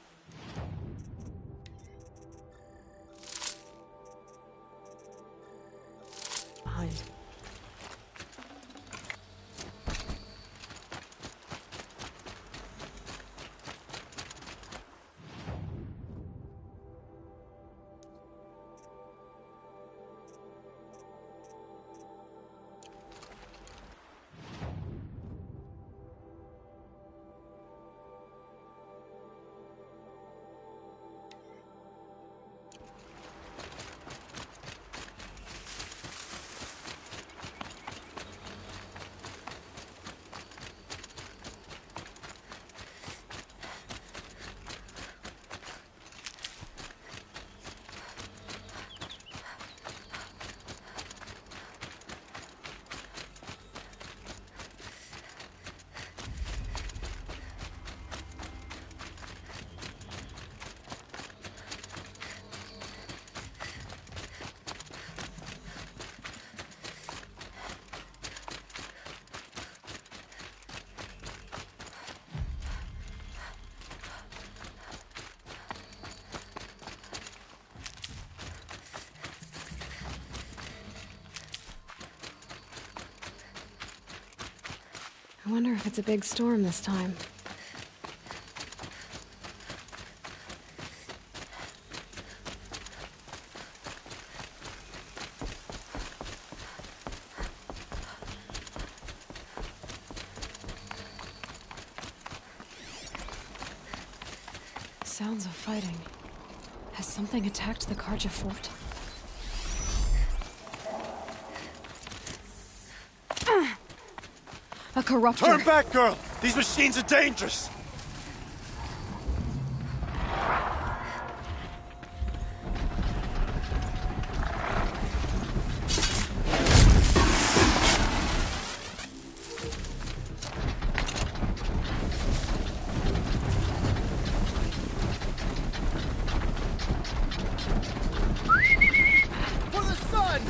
I wonder if it's a big storm this time. Sounds of fighting. Has something attacked the Karja fort? A corruptor. Turn back, girl! These machines are dangerous! For the sun!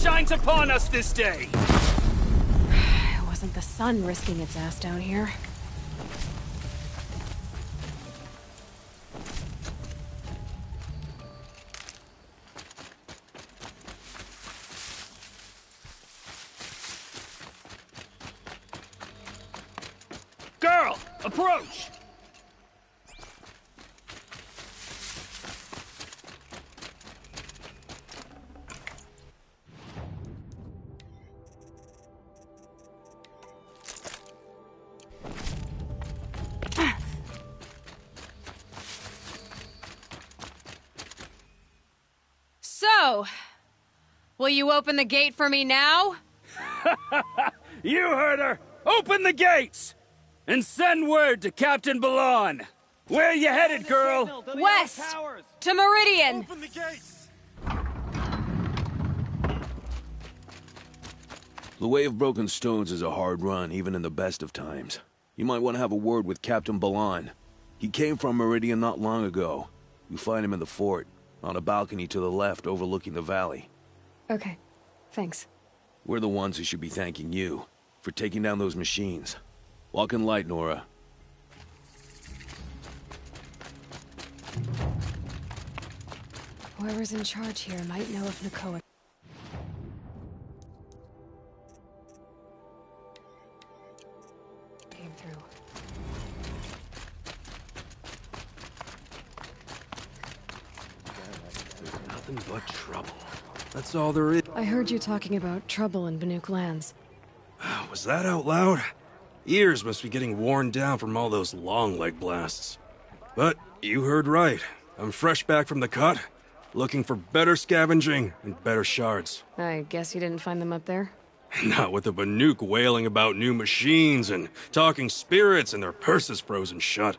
Shines upon us this day! It wasn't the sun risking its ass down here. Girl, approach! So, will you open the gate for me now? You heard her! Open the gates! And send word to Captain Balan! Where you headed, girl? West! To Meridian! Open the gates! The Way of Broken Stones is a hard run, even in the best of times. You might want to have a word with Captain Balan. He came from Meridian not long ago. You find him in the fort, on a balcony to the left overlooking the valley. Okay, thanks. We're the ones who should be thanking you for taking down those machines. Walk in light, Nora. Whoever's in charge here might know if Nakoa... came through. Nothing but trouble. That's all there is. I heard you talking about trouble in Banuk lands. Was that out loud? Ears must be getting worn down from all those long leg blasts. But you heard right. I'm fresh back from the cut, looking for better scavenging and better shards. I guess you didn't find them up there? Not with the Banuk wailing about new machines and talking spirits and their purses frozen shut.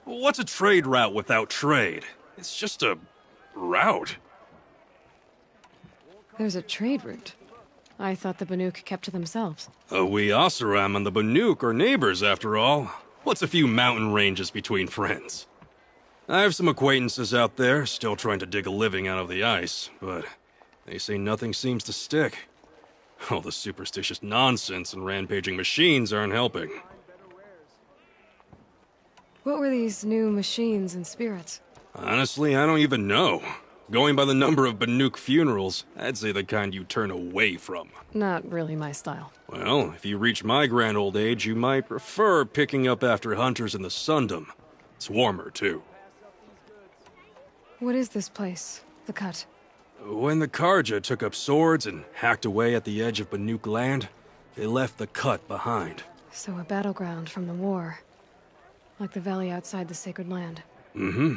What's a trade route without trade? It's just a route. There's a trade route. I thought the Banuk kept to themselves. We Oseram and the Banuk are neighbors, after all. What's a few mountain ranges between friends? I have some acquaintances out there, still trying to dig a living out of the ice, but they say nothing seems to stick. All the superstitious nonsense and rampaging machines aren't helping. What were these new machines and spirits? Honestly, I don't even know. Going by the number of Banuk funerals, I'd say the kind you turn away from. Not really my style. Well, if you reach my grand old age, you might prefer picking up after hunters in the Sundom. It's warmer, too. What is this place? The Cut? When the Carja took up swords and hacked away at the edge of Banuk land, they left the Cut behind. So a battleground from the war. Like the valley outside the Sacred Land. Mm-hmm.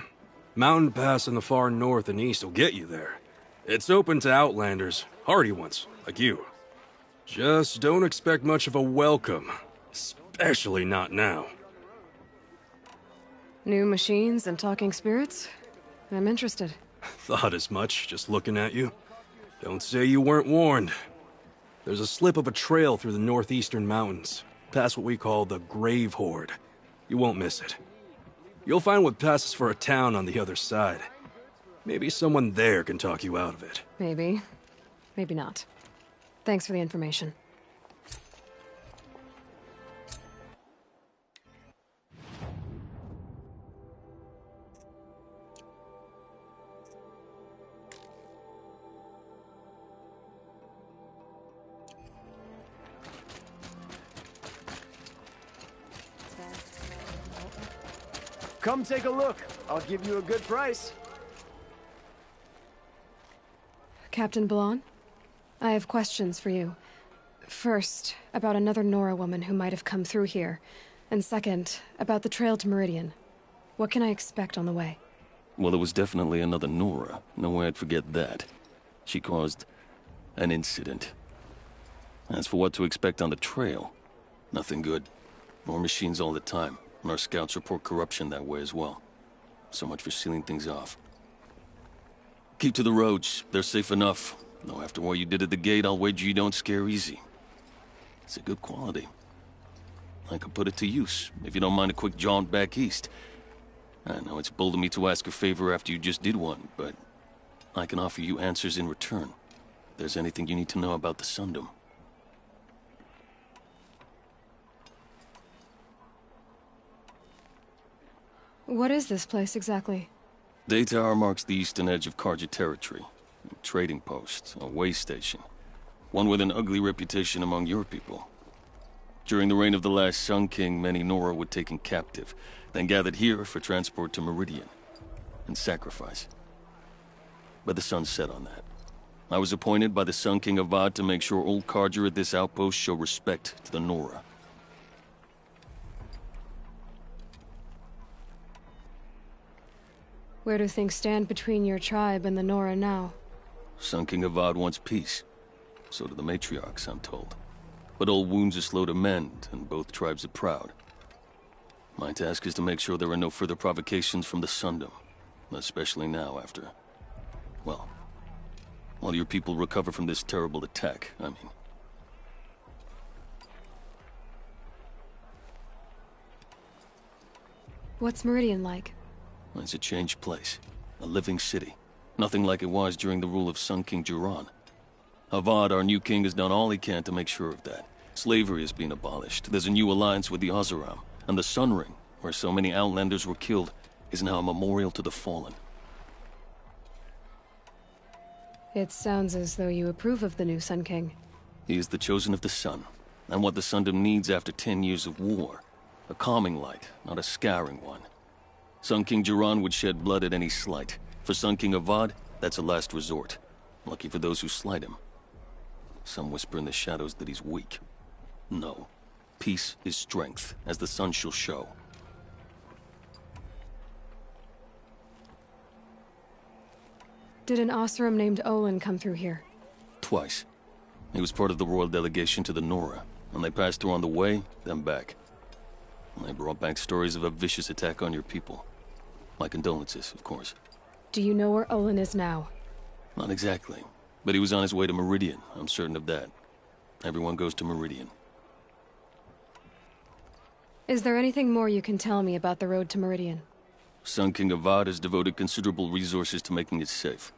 Mountain Pass in the far north and east will get you there. It's open to outlanders, hardy ones, like you. Just don't expect much of a welcome. Especially not now. New machines and talking spirits? I'm interested. Thought as much, just looking at you. Don't say you weren't warned. There's a slip of a trail through the northeastern mountains, past what we call the Grave Horde. You won't miss it. You'll find what passes for a town on the other side. Maybe someone there can talk you out of it. Maybe. Maybe not. Thanks for the information. Come take a look. I'll give you a good price. Captain Balan? I have questions for you. First, about another Nora woman who might have come through here. And second, about the trail to Meridian. What can I expect on the way? Well, there was definitely another Nora. No way I'd forget that. She caused an incident. As for what to expect on the trail, nothing good. More machines all the time. And our scouts report corruption that way as well. So much for sealing things off. Keep to the roads. They're safe enough. Though after what you did at the gate, I'll wager you don't scare easy. It's a good quality. I could put it to use, if you don't mind a quick jaunt back east. I know it's bold of me to ask a favor after you just did one, but I can offer you answers in return. If there's anything you need to know about the Sundom. What is this place exactly? Daytower marks the eastern edge of Carja territory. A trading post, a way station. One with an ugly reputation among your people. During the reign of the last Sun King, many Nora were taken captive, then gathered here for transport to Meridian, and sacrifice. But the sun set on that. I was appointed by the Sun King Avad to make sure old Carja at this outpost show respect to the Nora. Where do things stand between your tribe and the Nora now? Sun King Avad wants peace. So do the matriarchs, I'm told. But old wounds are slow to mend, and both tribes are proud. My task is to make sure there are no further provocations from the Sundom. Especially now after... well, while your people recover from this terrible attack, I mean. What's Meridian like? It's a changed place. A living city. Nothing like it was during the rule of Sun King Jiran. Avad, our new king, has done all he can to make sure of that. Slavery has been abolished. There's a new alliance with the Oseram. And the Sun Ring, where so many Outlanders were killed, is now a memorial to the fallen. It sounds as though you approve of the new Sun King. He is the chosen of the Sun, and what the Sundom needs after 10 years of war. A calming light, not a scouring one. Sun King Jiran would shed blood at any slight. For Sun King Avad, that's a last resort. Lucky for those who slight him. Some whisper in the shadows that he's weak. No. Peace is strength, as the sun shall show. Did an Oseram named Olin come through here? Twice. He was part of the royal delegation to the Nora, and they passed through on the way, then back. And they brought back stories of a vicious attack on your people. My condolences, of course. Do you know where Olin is now? Not exactly, but he was on his way to Meridian, I'm certain of that. Everyone goes to Meridian. Is there anything more you can tell me about the road to Meridian? Sun King Avad has devoted considerable resources to making it safe.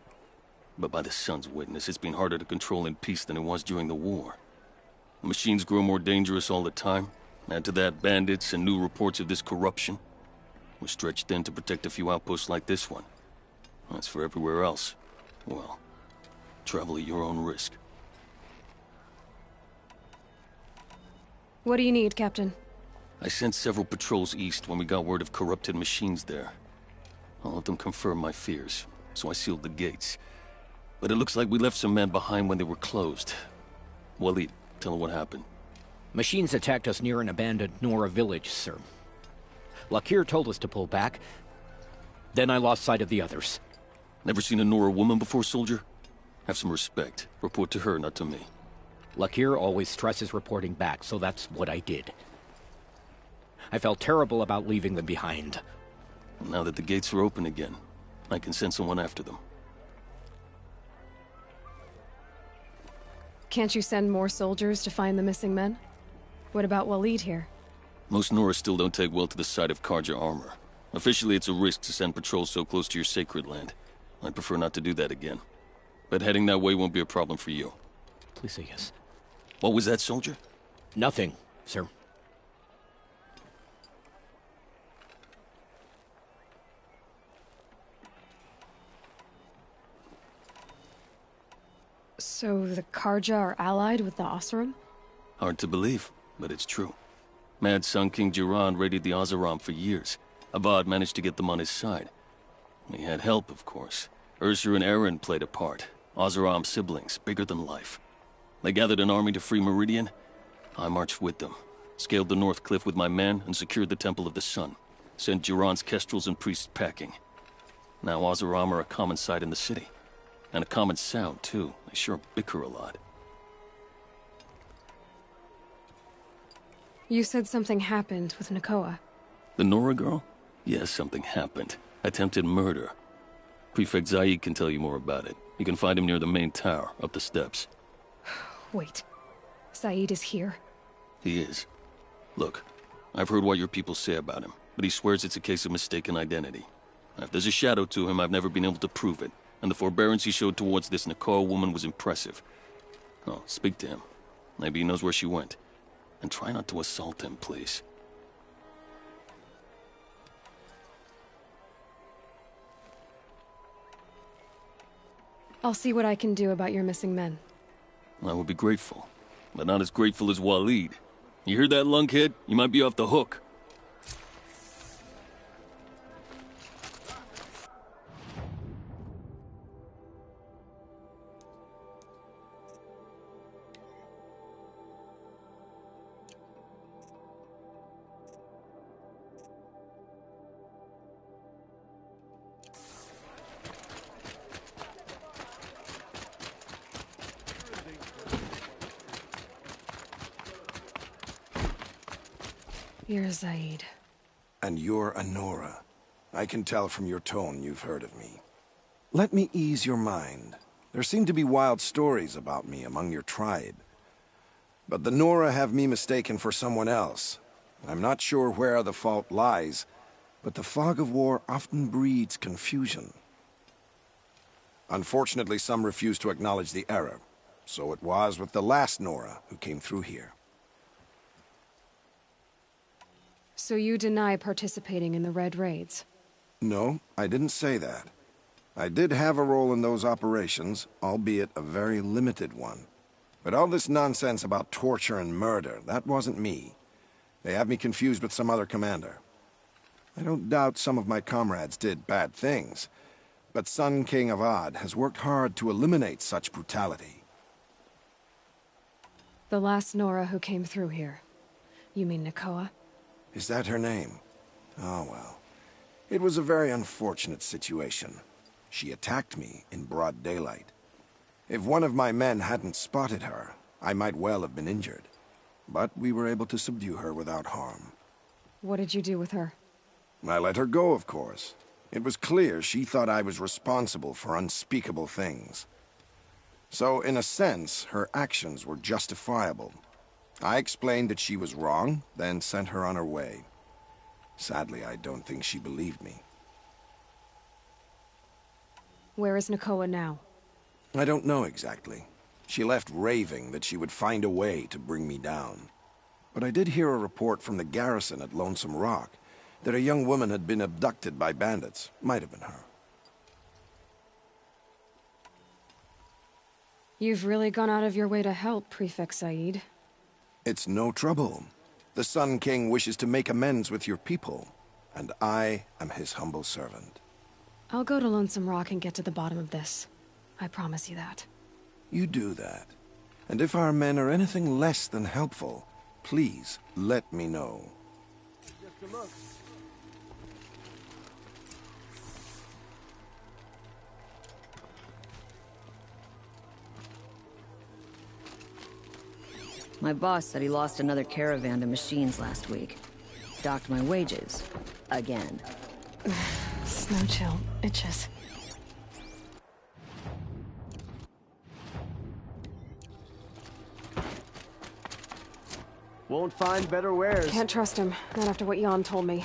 But by the Sun's witness, it's been harder to control in peace than it was during the war. The machines grow more dangerous all the time. Add to that bandits and new reports of this corruption. We're stretched thin to protect a few outposts like this one. As for everywhere else, well, travel at your own risk. What do you need, Captain? I sent several patrols east when we got word of corrupted machines there. All of them confirmed my fears, so I sealed the gates. But it looks like we left some men behind when they were closed. Waleed, tell them what happened. Machines attacked us near an abandoned Nora village, sir. Lakir told us to pull back. Then I lost sight of the others. Never seen a Nora woman before, soldier? Have some respect. Report to her, not to me. Lakir always stresses reporting back, so that's what I did. I felt terrible about leaving them behind. Now that the gates are open again, I can send someone after them. Can't you send more soldiers to find the missing men? What about Waleed here? Most Nora still don't take well to the sight of Karja armor. Officially, it's a risk to send patrols so close to your sacred land. I'd prefer not to do that again. But heading that way won't be a problem for you. Please say yes. What was that, soldier? Nothing, sir. So the Karja are allied with the Oseram? Hard to believe, but it's true. Mad Sun King Jiran raided the Oseram for years. Avad managed to get them on his side. He had help, of course. Ursur and Eren played a part. Oseram siblings, bigger than life. They gathered an army to free Meridian. I marched with them. Scaled the North Cliff with my men and secured the Temple of the Sun. Sent Jiran's kestrels and priests packing. Now Oseram are a common sight in the city. And a common sound, too. They sure bicker a lot. You said something happened with Nakoa. The Nora girl? Yes, something happened. Attempted murder. Prefect Zaid can tell you more about it. You can find him near the main tower, up the steps. Wait. Zaid is here? He is. Look, I've heard what your people say about him, but he swears it's a case of mistaken identity. If there's a shadow to him, I've never been able to prove it, and the forbearance he showed towards this Nakoa woman was impressive. Oh, speak to him. Maybe he knows where she went. And try not to assault him, please. I'll see what I can do about your missing men. I would be grateful, but not as grateful as Waleed. You hear that, lunkhead? You might be off the hook. You're Zaid. And you're a Nora. I can tell from your tone you've heard of me. Let me ease your mind. There seem to be wild stories about me among your tribe. But the Nora have me mistaken for someone else. I'm not sure where the fault lies, but the fog of war often breeds confusion. Unfortunately, some refuse to acknowledge the error. So it was with the last Nora who came through here. So you deny participating in the Red Raids? No, I didn't say that. I did have a role in those operations, albeit a very limited one. But all this nonsense about torture and murder, that wasn't me. They have me confused with some other commander. I don't doubt some of my comrades did bad things, but Sun King Avad has worked hard to eliminate such brutality. The last Nora who came through here. You mean Nakoa? Is that her name? Oh well. It was a very unfortunate situation. She attacked me in broad daylight. If one of my men hadn't spotted her, I might well have been injured. But we were able to subdue her without harm. What did you do with her? I let her go, of course. It was clear she thought I was responsible for unspeakable things. So, in a sense, her actions were justifiable. I explained that she was wrong, then sent her on her way. Sadly, I don't think she believed me. Where is Nakoa now? I don't know exactly. She left raving that she would find a way to bring me down. But I did hear a report from the garrison at Lonesome Rock that a young woman had been abducted by bandits. Might have been her. You've really gone out of your way to help, Prefect Said. It's no trouble. The Sun King wishes to make amends with your people, and I am his humble servant. I'll go to Lonesome Rock and get to the bottom of this. I promise you that. You do that. And if our men are anything less than helpful, please let me know. Just a look. My boss said he lost another caravan to machines last week. Docked my wages. Again. Snow chill. Itches. Won't find better wares. Can't trust him, not after what Jan told me.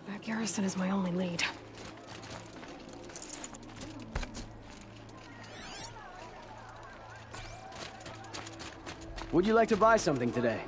That garrison is my only lead. Would you like to buy something today?